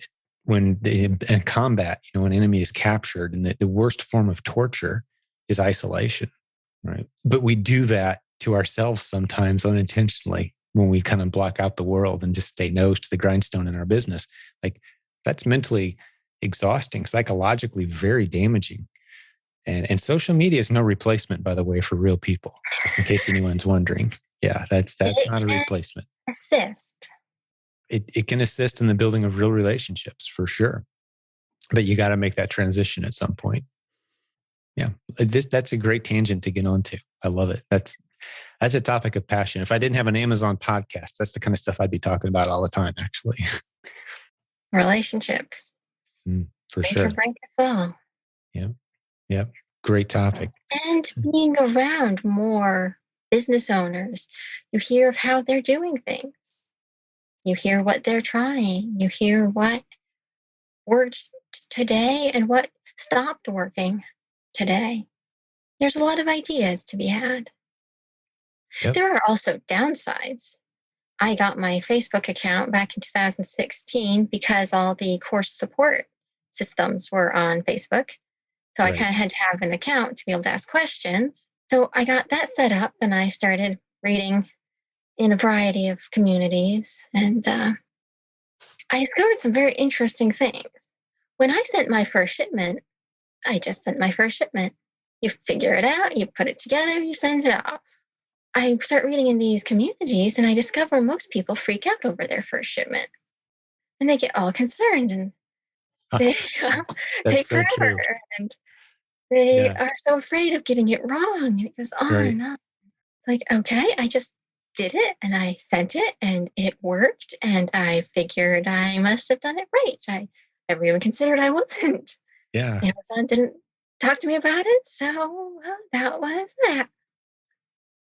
when in combat, when an enemy is captured, and the worst form of torture is isolation, right? But we do that to ourselves sometimes unintentionally when we kind of block out the world and just stay nose to the grindstone in our business. Like that's mentally exhausting, psychologically very damaging. And social media is no replacement, by the way, for real people, just in case anyone's wondering. Yeah, that's It not a can replacement. assist. It can assist in the building of real relationships for sure. But you got to make that transition at some point. Yeah. That's a great tangent to get onto. I love it. That's a topic of passion. If I didn't have an Amazon podcast, that's the kind of stuff I'd be talking about all the time, actually. Relationships. For Make sure. or break us all. Yeah. Yeah. Great topic. And being around more business owners, you hear of how they're doing things. You hear what they're trying. You hear what worked today and what stopped working today. There's a lot of ideas to be had. Yep. There are also downsides. I got my Facebook account back in 2016 because all the course support systems were on Facebook. So I kind of had to have an account to be able to ask questions. So I got that set up and I started reading in a variety of communities. And I discovered some very interesting things. When I sent my first shipment, I just sent my first shipment. You figure it out, you put it together, you send it off. I start reading in these communities and I discover most people freak out over their first shipment. And they get all concerned and they take so forever. true. And they are so afraid of getting it wrong. And it goes on and on. It's like, okay, I just did it and I sent it and it worked. And I figured I must have done it right. I never even considered I wasn't. Yeah. Amazon didn't talk to me about it. So that was that.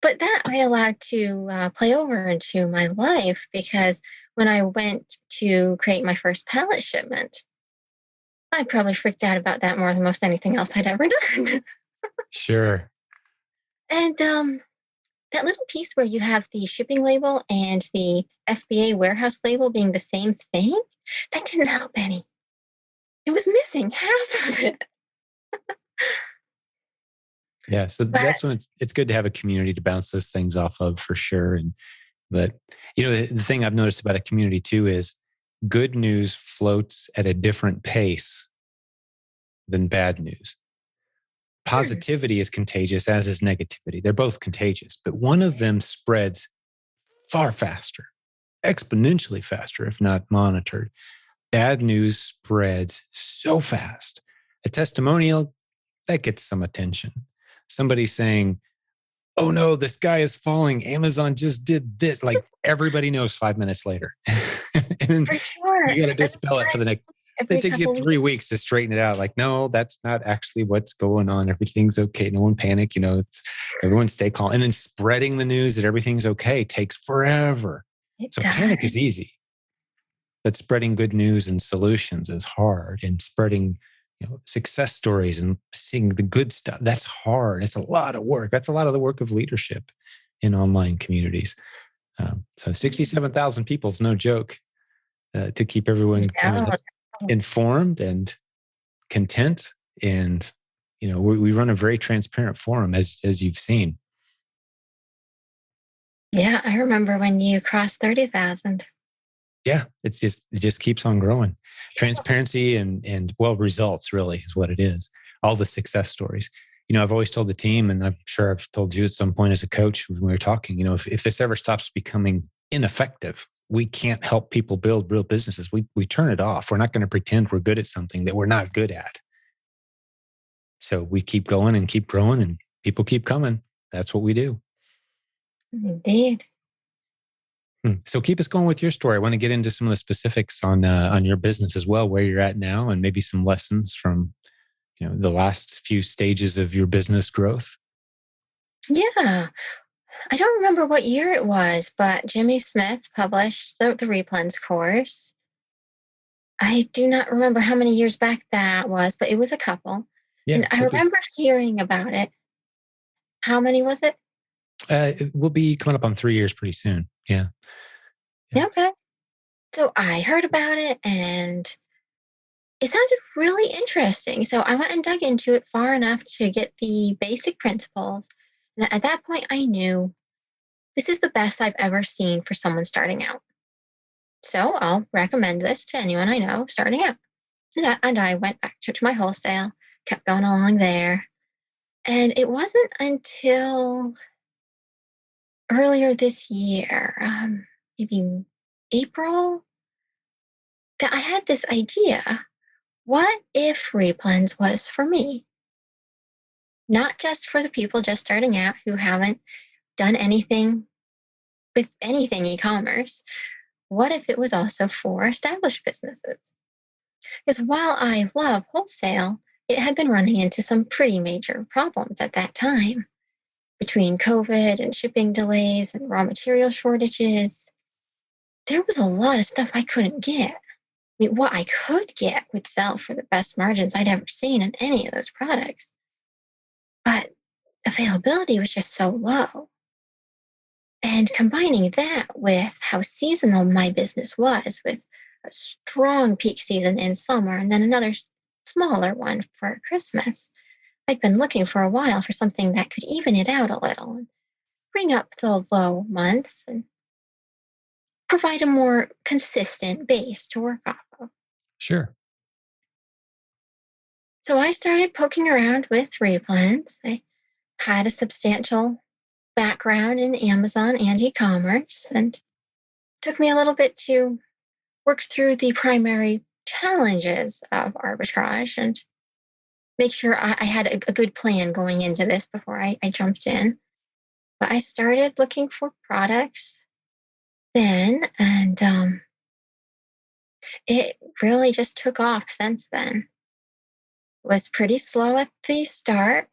But that I allowed to play over into my life because when I went to create my first pallet shipment, I probably freaked out about that more than most anything else I'd ever done. Sure. And that little piece where you have the shipping label and the FBA warehouse label being the same thing, that didn't help any. It was missing half of it. Yeah. So that's when it's good to have a community to bounce those things off of for sure. But the thing I've noticed about a community too is good news floats at a different pace than bad news. Positivity is contagious, as is negativity. They're both contagious, but one of them spreads far faster, exponentially faster, if not monitored. Bad news spreads so fast. A testimonial, that gets some attention. Somebody saying, oh no, the sky is falling. Amazon just did this. Like everybody knows 5 minutes later. And for sure. you got to dispel it for the next. It takes you 3 weeks to straighten it out. Like, no, that's not actually what's going on. Everything's okay. No one panic. It's everyone stay calm. And then spreading the news that everything's okay takes forever. So panic is easy, but spreading good news and solutions is hard. And spreading success stories and seeing the good stuff, that's hard. It's a lot of work. That's a lot of the work of leadership in online communities. So 67,000 people is no joke to keep everyone kind of informed and content. And, we run a very transparent forum as you've seen. Yeah, I remember when you crossed 30,000. Yeah, it just keeps on growing. Transparency and results really is what it is. All the success stories. I've always told the team, and I'm sure I've told you at some point as a coach when we were talking, if this ever stops becoming ineffective, we can't help people build real businesses. We turn it off. We're not going to pretend we're good at something that we're not good at. So we keep going and keep growing and people keep coming. That's what we do. Indeed. So keep us going with your story. I want to get into some of the specifics on your business as well, where you're at now, and maybe some lessons from the last few stages of your business growth. Yeah. I don't remember what year it was, but Jimmy Smith published the replans course. I do not remember how many years back that was, but it was a couple. Yeah, And I remember hearing about it. How many was it? it will be coming up on 3 years pretty soon. Yeah. Yeah. Okay. So I heard about it and it sounded really interesting. So I went and dug into it far enough to get the basic principles. And at that point, I knew this is the best I've ever seen for someone starting out. So I'll recommend this to anyone I know starting out. And I went back to my wholesale, kept going along there. And it wasn't until earlier this year, maybe April, that I had this idea. What if replans was for me? Not just for the people just starting out who haven't done anything with anything e-commerce. What if it was also for established businesses? Because while I love wholesale, it had been running into some pretty major problems at that time between COVID and shipping delays and raw material shortages. There was a lot of stuff I couldn't get. I mean, what I could get would sell for the best margins I'd ever seen in any of those products. But availability was just so low. And combining that with how seasonal my business was, with a strong peak season in summer and then another smaller one for Christmas, I'd been looking for a while for something that could even it out a little and bring up the low months and provide a more consistent base to work off of. Sure. So I started poking around with replans. I had a substantial background in Amazon and e-commerce, and it took me a little bit to work through the primary challenges of arbitrage and make sure I had a good plan going into this before I jumped in. But I started looking for products then, and it really just took off since then. It was pretty slow at the start,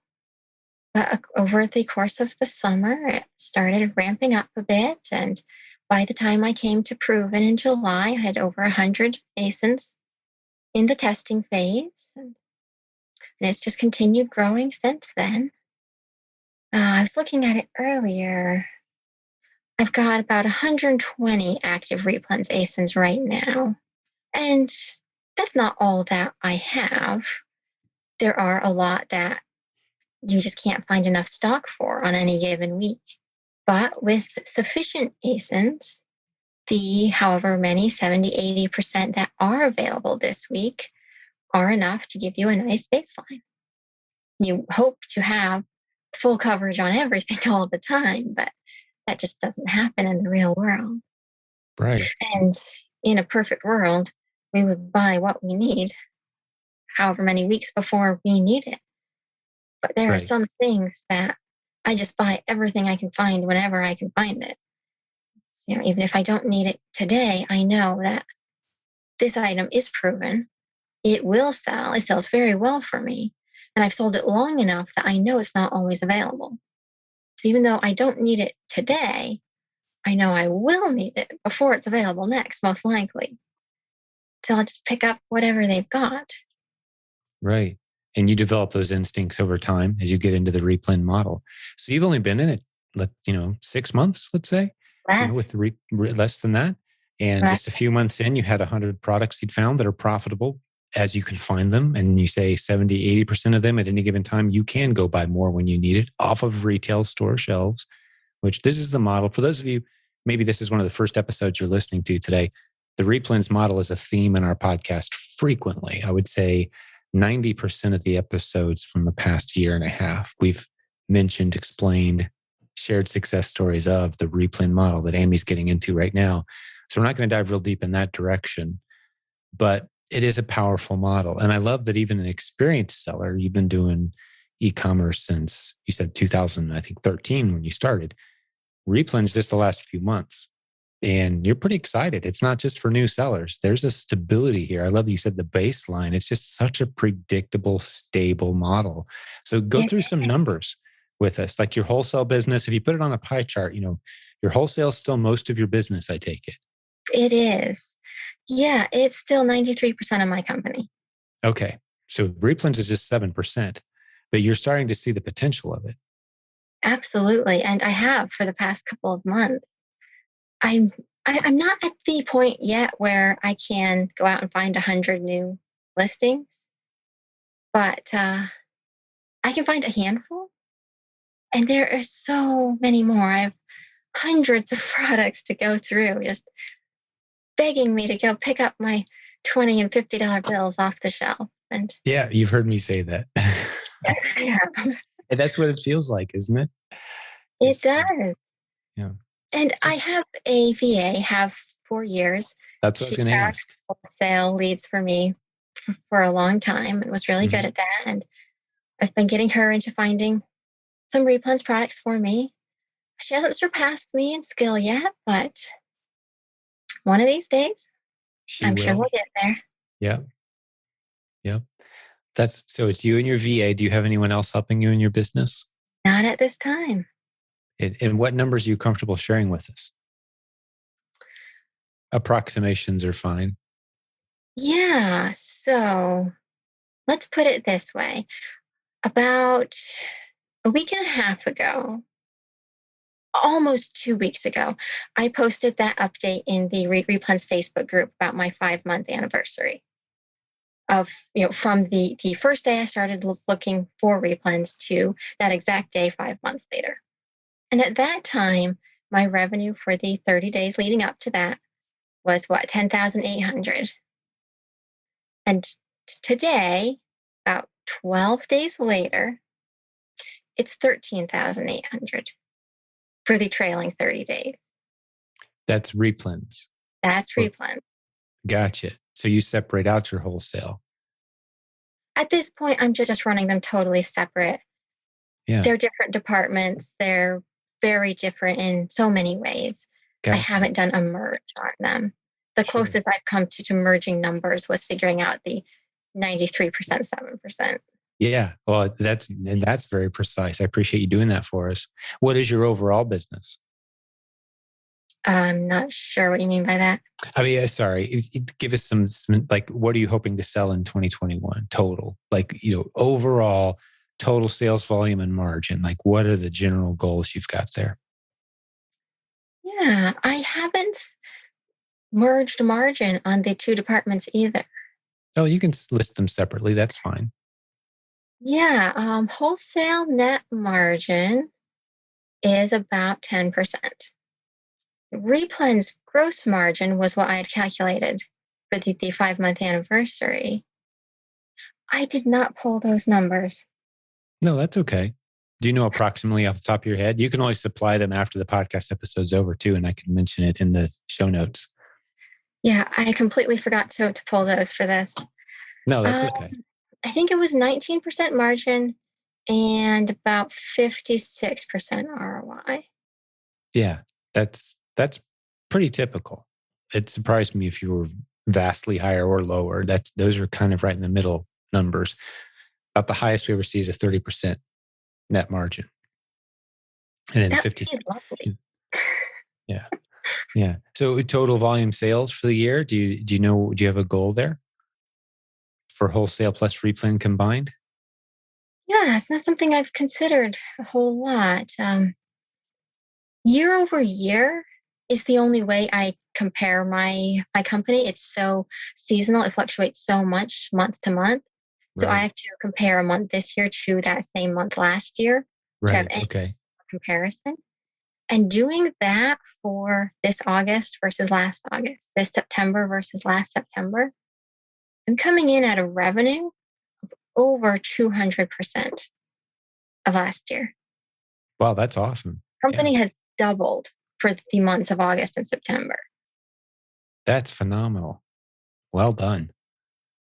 but over the course of the summer, it started ramping up a bit. And by the time I came to Proven in July, I had over 100 ASINs in the testing phase. And it's just continued growing since then. I was looking at it earlier. I've got about 120 active replens ASINs right now. And that's not all that I have. There are a lot that you just can't find enough stock for on any given week. But with sufficient ASINs, the however many 70-80% that are available this week are enough to give you a nice baseline. You hope to have full coverage on everything all the time, but that just doesn't happen in the real world. Right. And in a perfect world, we would buy what we need however many weeks before we need it. But there are some things that I just buy everything I can find whenever I can find it. Even if I don't need it today, I know that this item is proven. It will sell. It sells very well for me. And I've sold it long enough that I know it's not always available. So even though I don't need it today, I know I will need it before it's available next, most likely. So I'll just pick up whatever they've got. Right. And you develop those instincts over time as you get into the replan model. So you've only been in it, 6 months, let's say, with less than that. And just a few months in, you had 100 products you'd found that are profitable as you can find them. And you say 70, 80% of them at any given time, you can go buy more when you need it off of retail store shelves, which this is the model. For those of you, maybe this is one of the first episodes you're listening to today. The replans model is a theme in our podcast frequently. I would say 90% of the episodes from the past year and a half, we've mentioned, explained, shared success stories of the replan model that Ammi's getting into right now. So we're not going to dive real deep in that direction, but it is a powerful model. And I love that even an experienced seller, you've been doing e-commerce since you said 2013 when you started. Replans just the last few months. And you're pretty excited. It's not just for new sellers. There's a stability here. I love that you said the baseline. It's just such a predictable, stable model. So go through some numbers with us, like your wholesale business. If you put it on a pie chart, your wholesale is still most of your business, I take it. It is. Yeah, it's still 93% of my company. Okay. So replans is just 7%, but you're starting to see the potential of it. Absolutely. And I have for the past couple of months. I'm not at the point yet where I can go out and find 100 new listings, but I can find a handful. And there are so many more. I have hundreds of products to go through, just begging me to go pick up my $20 and $50 bills off the shelf. And yeah, you've heard me say that. yes, I have. And that's what it feels like, isn't it? It does. Yeah. And I have a VA, have 4 years. That's what I was going to ask. Wholesale leads for me for a long time and was really good at that. And I've been getting her into finding some replans products for me. She hasn't surpassed me in skill yet, but one of these days, I'm sure we'll get there. Yeah. Yeah. So it's you and your VA. Do you have anyone else helping you in your business? Not at this time. And what numbers are you comfortable sharing with us? Approximations are fine. Yeah. So let's put it this way. About a week and a half ago, almost 2 weeks ago, I posted that update in the Replans Facebook group about my 5-month anniversary of, from the first day I started looking for replans to that exact day, 5 months later. And at that time, my revenue for the 30 days leading up to that was 10,800. And today, about 12 days later, it's 13,800 for the trailing 30 days. That's replans. That's replans. Gotcha. So you separate out your wholesale. At this point, I'm just running them totally separate. Yeah. They're different departments. They're very different in so many ways. Gotcha. I haven't done a merge on them. The closest I've come to merging numbers was figuring out the 93%, 7%. Yeah. Well, that's very precise. I appreciate you doing that for us. What is your overall business? I'm not sure what you mean by that. I mean, sorry, give us some, like, what are you hoping to sell in 2021 total? Like, overall total sales volume and margin. Like, what are the general goals you've got there? Yeah, I haven't merged margin on the two departments either. Oh, you can list them separately. That's fine. Yeah, wholesale net margin is about 10%. Replan's gross margin was what I had calculated for the 5-month anniversary. I did not pull those numbers. No, that's okay. Do you know approximately off the top of your head? You can always supply them after the podcast episode's over too, and I can mention it in the show notes. Yeah, I completely forgot to pull those for this. No, that's okay. I think it was 19% margin and about 56% ROI. Yeah, that's pretty typical. It surprised me if you were vastly higher or lower. Those are kind of right in the middle numbers. About the highest we ever see is a 30% net margin. And then 50. Lovely. Yeah. Yeah. So total volume sales for the year, do you have a goal there for wholesale plus replan combined? Yeah, it's not something I've considered a whole lot. Year over year is the only way I compare my company. It's so seasonal. It fluctuates so much month to month. So I have to compare a month this year to that same month last year to have any comparison. And doing that for this August versus last August, this September versus last September, I'm coming in at a revenue of over 200% of last year. Wow, that's awesome. Company has doubled for the months of August and September. That's phenomenal. Well done.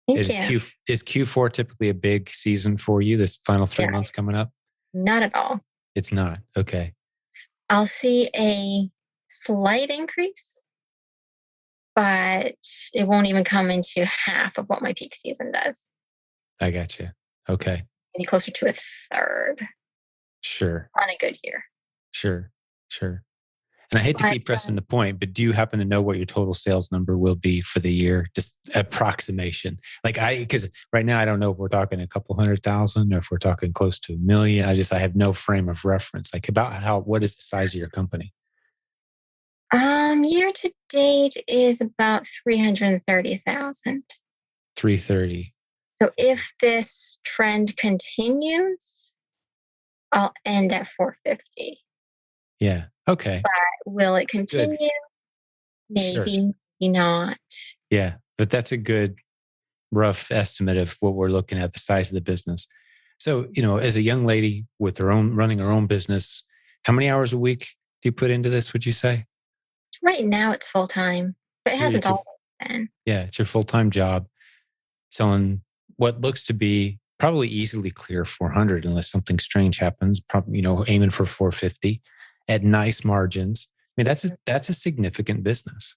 Thank you. Is Q4 typically a big season for you, this final 3 months coming up? Not at all. It's not. Okay. I'll see a slight increase, but it won't even come into half of what my peak season does. I got you. Okay. Maybe closer to a third Sure. on a good year. Sure. Sure. And I hate to But keep pressing the point, but do you happen to know what your total sales number will be for the year? Just approximation. Because right now I don't know if we're talking a couple 100,000 or if we're talking close to 1 million. I have no frame of reference. Like what is the size of your company? year to date is about 330,000. 330. So if this trend continues, I'll end at 450. Yeah. Okay. But will it It's a good, continue? sure. Maybe, maybe not. Yeah. But that's a good rough estimate of what we're looking at, the size of the business. So, as a young lady with running her own business, how many hours a week do you put into this, would you say? Right now it's full time, but it So hasn't it's your, always been. yeah, it's your full-time job selling what looks to be probably easily clear 400 unless something strange happens, probably, aiming for 450 at nice margins. I mean, that's a significant business.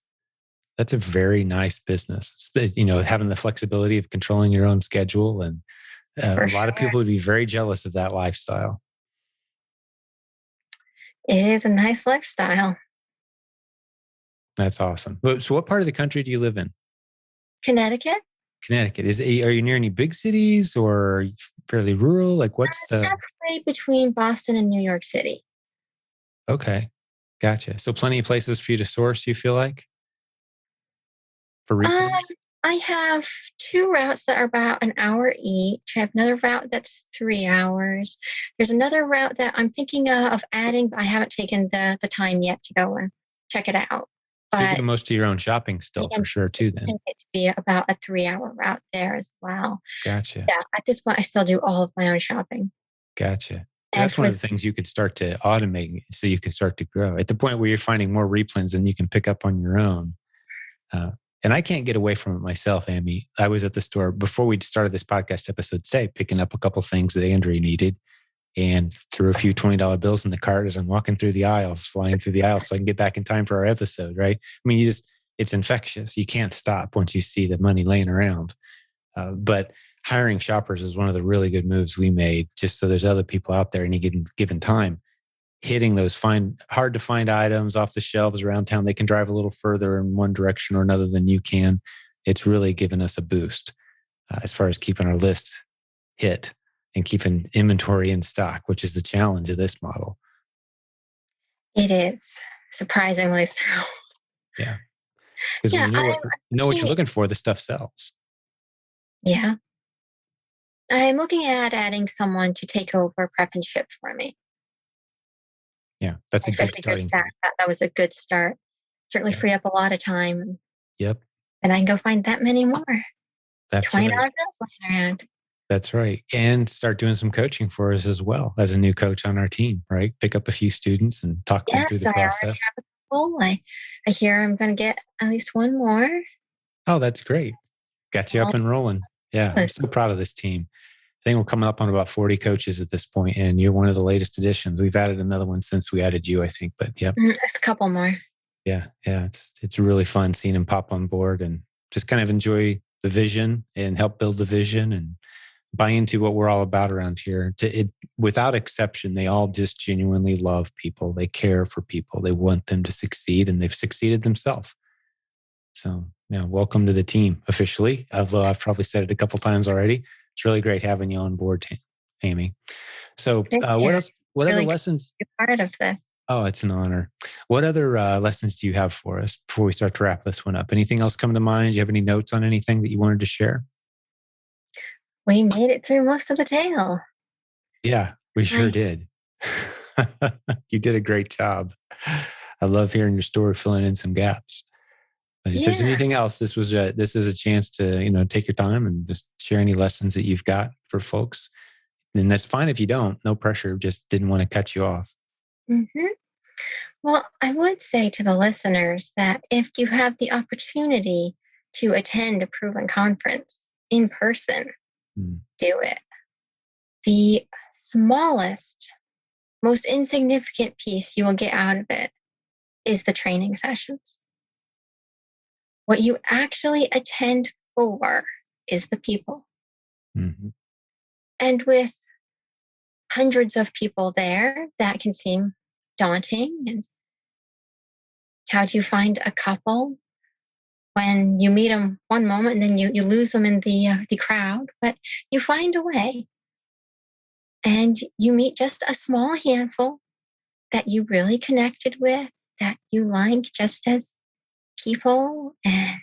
That's a very nice business. Having the flexibility of controlling your own schedule, and For a lot of sure. people would be very jealous of that lifestyle. It is a nice lifestyle. That's awesome. So what part of the country do you live in? Connecticut? Connecticut. Are you near any big cities or fairly rural? Like what's It's the, halfway between Boston and New York City. okay. Gotcha. So plenty of places for you to source, you feel like, for Um, replans? I have two routes that are about an hour each. I have another route that's 3 hours. There's another route that I'm thinking of adding, but I haven't taken the time yet to go and check it out. So you're But doing most of your own shopping I still for sure too then. anticipate it to be about a 3 hour route there as well. Gotcha. Yeah, at this point, I still do all of my own shopping. Gotcha. So And that's one for of the things you could start to automate so you can start to grow at the point where you're finding more replans than you can pick up on your own. Uh, and I can't get away from it myself, Ammi. I was at the store before we started this podcast episode today, picking up a couple things that Andrea needed and threw a few $20 bills in the cart as I'm walking through the aisles, flying through the aisles so I can get back in time for our episode, right? I mean, it's infectious. You can't stop once you see the money laying around. But hiring shoppers is one of the really good moves we made, just so there's other people out there any given time hitting those hard to find items off the shelves around town. They can drive a little further in one direction or another than you can. It's really given us a boost as far as keeping our list hit and keeping inventory in stock, which is the challenge of this model. it is surprisingly so. Yeah. Because when Yeah, I'm you know what you're looking. looking for, the stuff sells. Yeah, I'm looking at adding someone to take over prep and ship for me. Yeah. That's I a good figured starting that point. that was a good start. Certainly Yeah. free up a lot of time, and Yep. then I can go find that many more That's right. $20 bills laying around. That's right. And start doing some coaching for us as well as a new coach on our team, right? Pick up a few students and talk them through Yes, the I already process. have a couple. I hear I'm going to get at least one more. Oh, that's great. Got you Well, up and rolling. Yeah. I'm good. so proud of this team. I think we're coming up on about 40 coaches at this point, and you're one of the latest additions. We've added another one since we added you, I think. But yep. Just a couple more. Yeah. Yeah. It's really fun seeing them pop on board and just kind of enjoy the vision and help build the vision and buy into what we're all about around here. Without exception, they all just genuinely love people. They care for people. They want them to succeed, and they've succeeded themselves. So, yeah, welcome to the team officially. Although I've probably said it a couple times already, it's really great having you on board, Ammi. So, Thank what you. else? What other Really good lessons? to be part of this. Oh, it's an honor. What other lessons do you have for us before we start to wrap this one up? Anything else come to mind? Do you have any notes on anything that you wanted to share? We made it through most of the tale. Yeah, we sure I, did. You did a great job. I love hearing your story, filling in some gaps. But if there's yeah. anything else, this is a chance to take your time and just share any lessons that you've got for folks. And that's fine if you don't. No pressure. Just didn't want to cut you off. hmm Well, I would say to the listeners that if you have the opportunity to attend a proven conference in person, Mm, do it. The smallest, most insignificant piece you will get out of it is the training sessions. What you actually attend for is the people. Mm-hmm. And with hundreds of people there, that can seem daunting. And how do you find a couple when you meet them one moment and then you lose them in the crowd? But you find a way, and you meet just a small handful that you really connected with, that you like just as people, and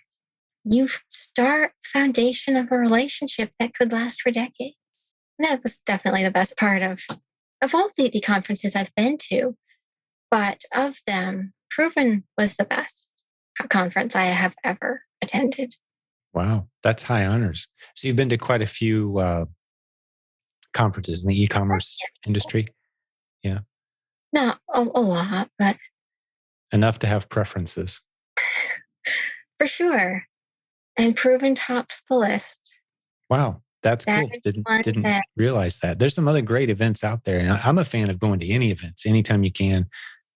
you start foundation of a relationship that could last for decades. And that was definitely the best part of all the conferences I've been to. But of them, Proven was the best conference I have ever attended. Wow, that's high honors. So you've been to quite a few conferences in the e-commerce industry. Yeah, Not a lot, but enough to have preferences. for sure. And Proven tops the list. Wow, that's That cool. is one Didn't that, realize that. There's some other great events out there, and I'm a fan of going to any events anytime you can.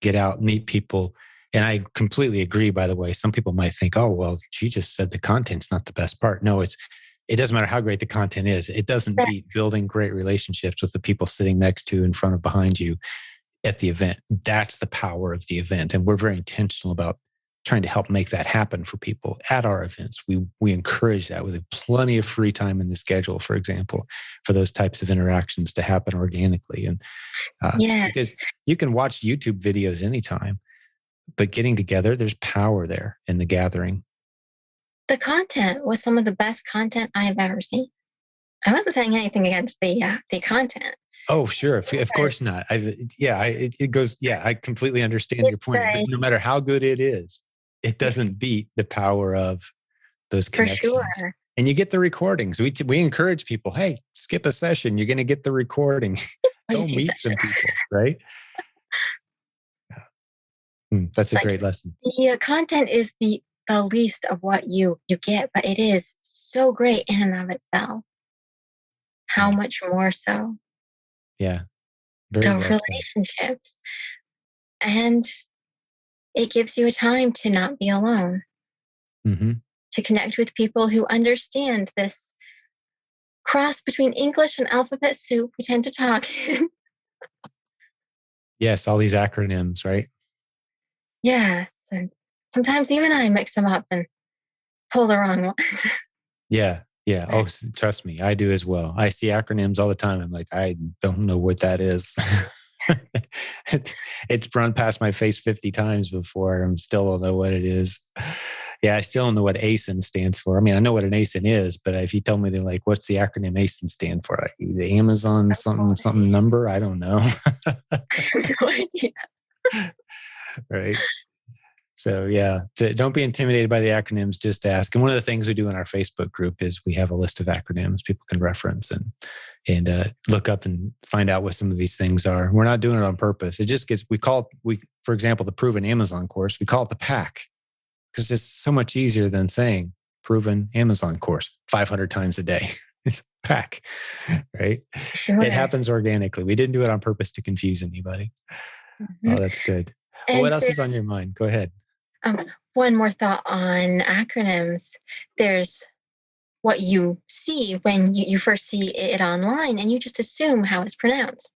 Get out, meet people, and I completely agree. By the way, some people might think, "Oh, well, she just said the content's not the best part." No, it doesn't matter how great the content is. It doesn't that beat building great relationships with the people sitting next to, in front of, behind you at the event. That's the power of the event, and we're very intentional about trying to help make that happen for people at our events. We encourage that with plenty of free time in the schedule, for example, for those types of interactions to happen organically. And yeah, because you can watch YouTube videos anytime, but getting together, there's power there in the gathering. the content was some of the best content I have ever seen. I wasn't saying anything against the content. Oh, sure. Of course not. It goes. Yeah, I completely understand your It's point. But no matter how good it is, it doesn't beat the power of those for connections. sure. And you get the recordings. We encourage people. Hey, skip a session. You're going to get the recording. Quite a Go few meet some sessions. people. Right. That's a Like great lesson. the content is the least of what you get, but it is so great in and of itself. How Yeah. much more so Yeah. Very the well said. relationships, and it gives you a time to not be alone, Hmm. to connect with people who understand this cross between English and alphabet soup we tend to talk in. Yes. All these acronyms, right? Yes, and sometimes even I mix them up and pull the wrong one. Yeah. Yeah. Oh, trust me, I do as well. I see acronyms all the time. I'm like, I don't know what that is. It's run past my face 50 times before. I'm still don't know what it is. Yeah, I still don't know what ASIN stands for. I mean, I know what an ASIN is, but if you tell me, they're like, what's the acronym ASIN stand for? Like, the Amazon something something number? I don't know. I have no idea. Right. So yeah, don't be intimidated by the acronyms. Just ask. And one of the things we do in our Facebook group is we have a list of acronyms people can reference and look up and find out what some of these things are. We're not doing it on purpose. It just gets for example, the Proven Amazon course. We call it the pack because it's so much easier than saying Proven Amazon course 500 times a day. It's a pack, right? It Sure. happens organically. We didn't do it on purpose to confuse anybody. Mhm. Oh, that's good. Well, And what else there, is on your mind? Go ahead. one more thought on acronyms. There's what you see when you first see it online, and you just assume how it's pronounced.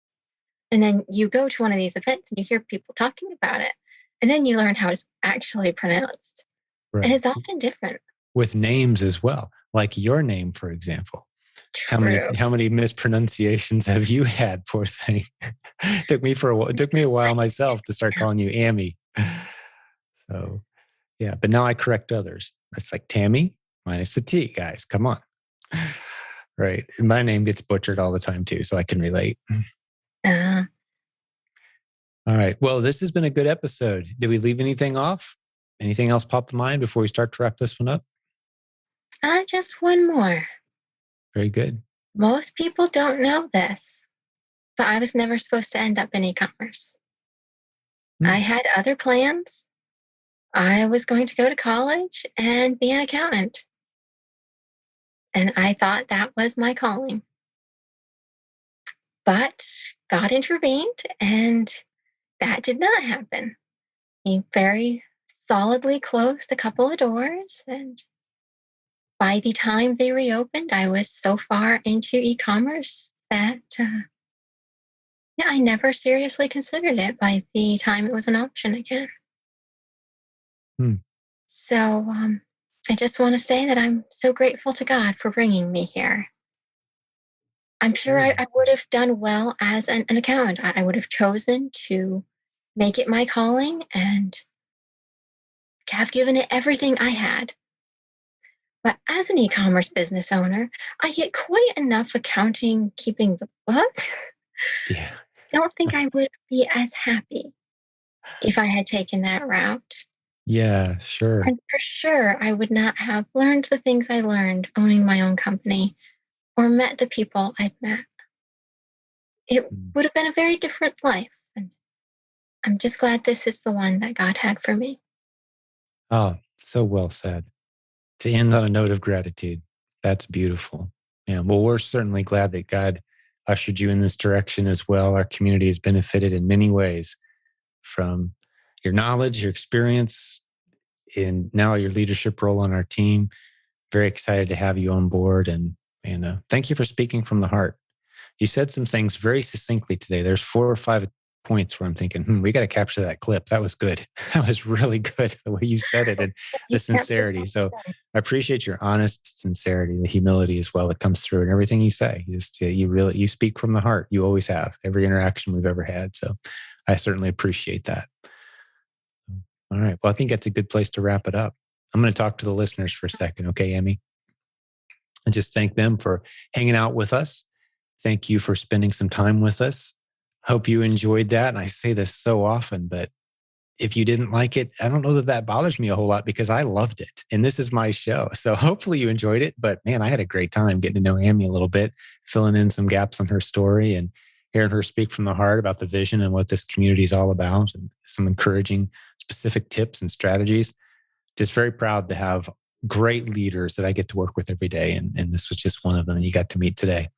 And then you go to one of these events and you hear people talking about it. And then you learn how it's actually pronounced. And Right. it's often different. With names as well, like your name, for example. True. How many mispronunciations have you had? Poor thing. It took me a while myself to start calling you Ammi. So yeah, but now I correct others. It's like Tammy minus the T, guys. Come on. Right. And my name gets butchered all the time too, so I can relate. Uh, All right. Well, this has been a good episode. Did we leave anything off? Anything else pop to mind before we start to wrap this one up? just one more. Very good. Most people don't know this, but I was never supposed to end up in e-commerce. I Hmm. had other plans. I was going to go to college and be an accountant. And I thought that was my calling. But God intervened and that did not happen. he very solidly closed a couple of doors. And by the time they reopened, I was so far into e-commerce that, yeah, I never seriously considered it by the time it was an option again. Hmm. So I just want to say that I'm so grateful to God for bringing me here. I'm sure Very I well would said. have done well as an accountant. I would have chosen to make it my calling and have given it everything I had. But as an e-commerce business owner, I get quite enough accounting keeping the books. Yeah. Don't think I would be as happy if I had taken that route. Yeah, sure. And for sure, I would not have learned the things I learned owning my own company or met the people I've met. It Mm. would have been a very different life. And I'm just glad this is the one that God had for me. Oh, so well said. To end on a note of gratitude. That's beautiful. Yeah. Well, we're certainly glad that God ushered you in this direction as well. Our community has benefited in many ways from your knowledge, your experience, and now your leadership role on our team. Very excited to have you on board, and thank you for speaking from the heart. You said some things very succinctly today. There's 4 or 5 points where I'm thinking, we got to capture that clip. That was good. That was really good the way you said it and You the can't put sincerity. that So down. I appreciate your honest sincerity, the humility as well that comes through in everything you say. You speak from the heart. You always have every interaction we've ever had. So I certainly appreciate that. All right. Well, I think that's a good place to wrap it up. I'm going to talk to the listeners for a second. Okay, Ammi? And just thank them for hanging out with us. Thank you for spending some time with us. Hope you enjoyed that. And I say this so often, but if you didn't like it, I don't know that that bothers me a whole lot because I loved it. And this is my show. So hopefully you enjoyed it. But man, I had a great time getting to know Ammi a little bit, filling in some gaps on her story and hearing her speak from the heart about the vision and what this community is all about and some encouraging specific tips and strategies. Just very proud to have great leaders that I get to work with every day. And this was just one of them you got to meet today.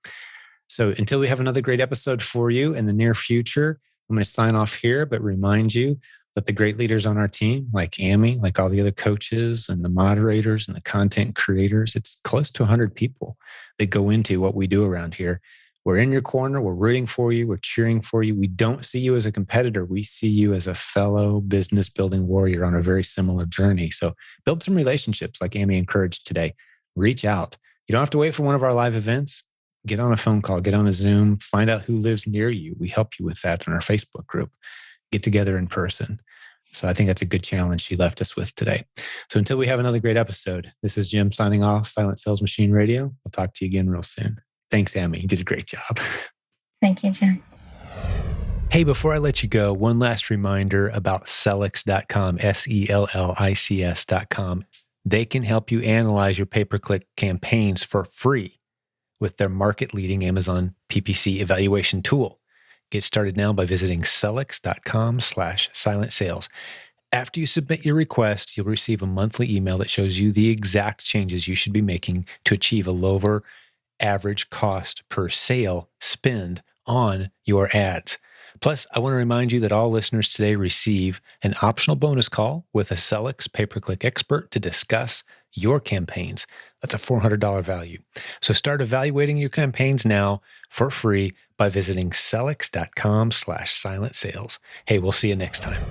So until we have another great episode for you in the near future, I'm going to sign off here, but remind you that the great leaders on our team, like Ammi, like all the other coaches and the moderators and the content creators, it's close to 100 people that go into what we do around here. We're in your corner. We're rooting for you. We're cheering for you. We don't see you as a competitor. We see you as a fellow business building warrior on a very similar journey. So build some relationships like Ammi encouraged today. Reach out. You don't have to wait for one of our live events. Get on a phone call, get on a Zoom, find out who lives near you. We help you with that in our Facebook group. Get together in person. So I think that's a good challenge she left us with today. So until we have another great episode, this is Jim signing off, Silent Sales Machine Radio. I'll talk to you again real soon. Thanks, Ammi. You did a great job. Thank you, Jim. Hey, before I let you go, one last reminder about Sellics.com, Sellics.com. They can help you analyze your pay-per-click campaigns for free with their market-leading Amazon PPC evaluation tool. Get started now by visiting Sellics.com/silent sales. After you submit your request, you'll receive a monthly email that shows you the exact changes you should be making to achieve a lower average cost per sale spend on your ads. Plus, I want to remind you that all listeners today receive an optional bonus call with a Sellics pay-per-click expert to discuss your campaigns. That's a $400 value. So start evaluating your campaigns now for free by visiting Sellics.com/silent sales. Hey, we'll see you next time.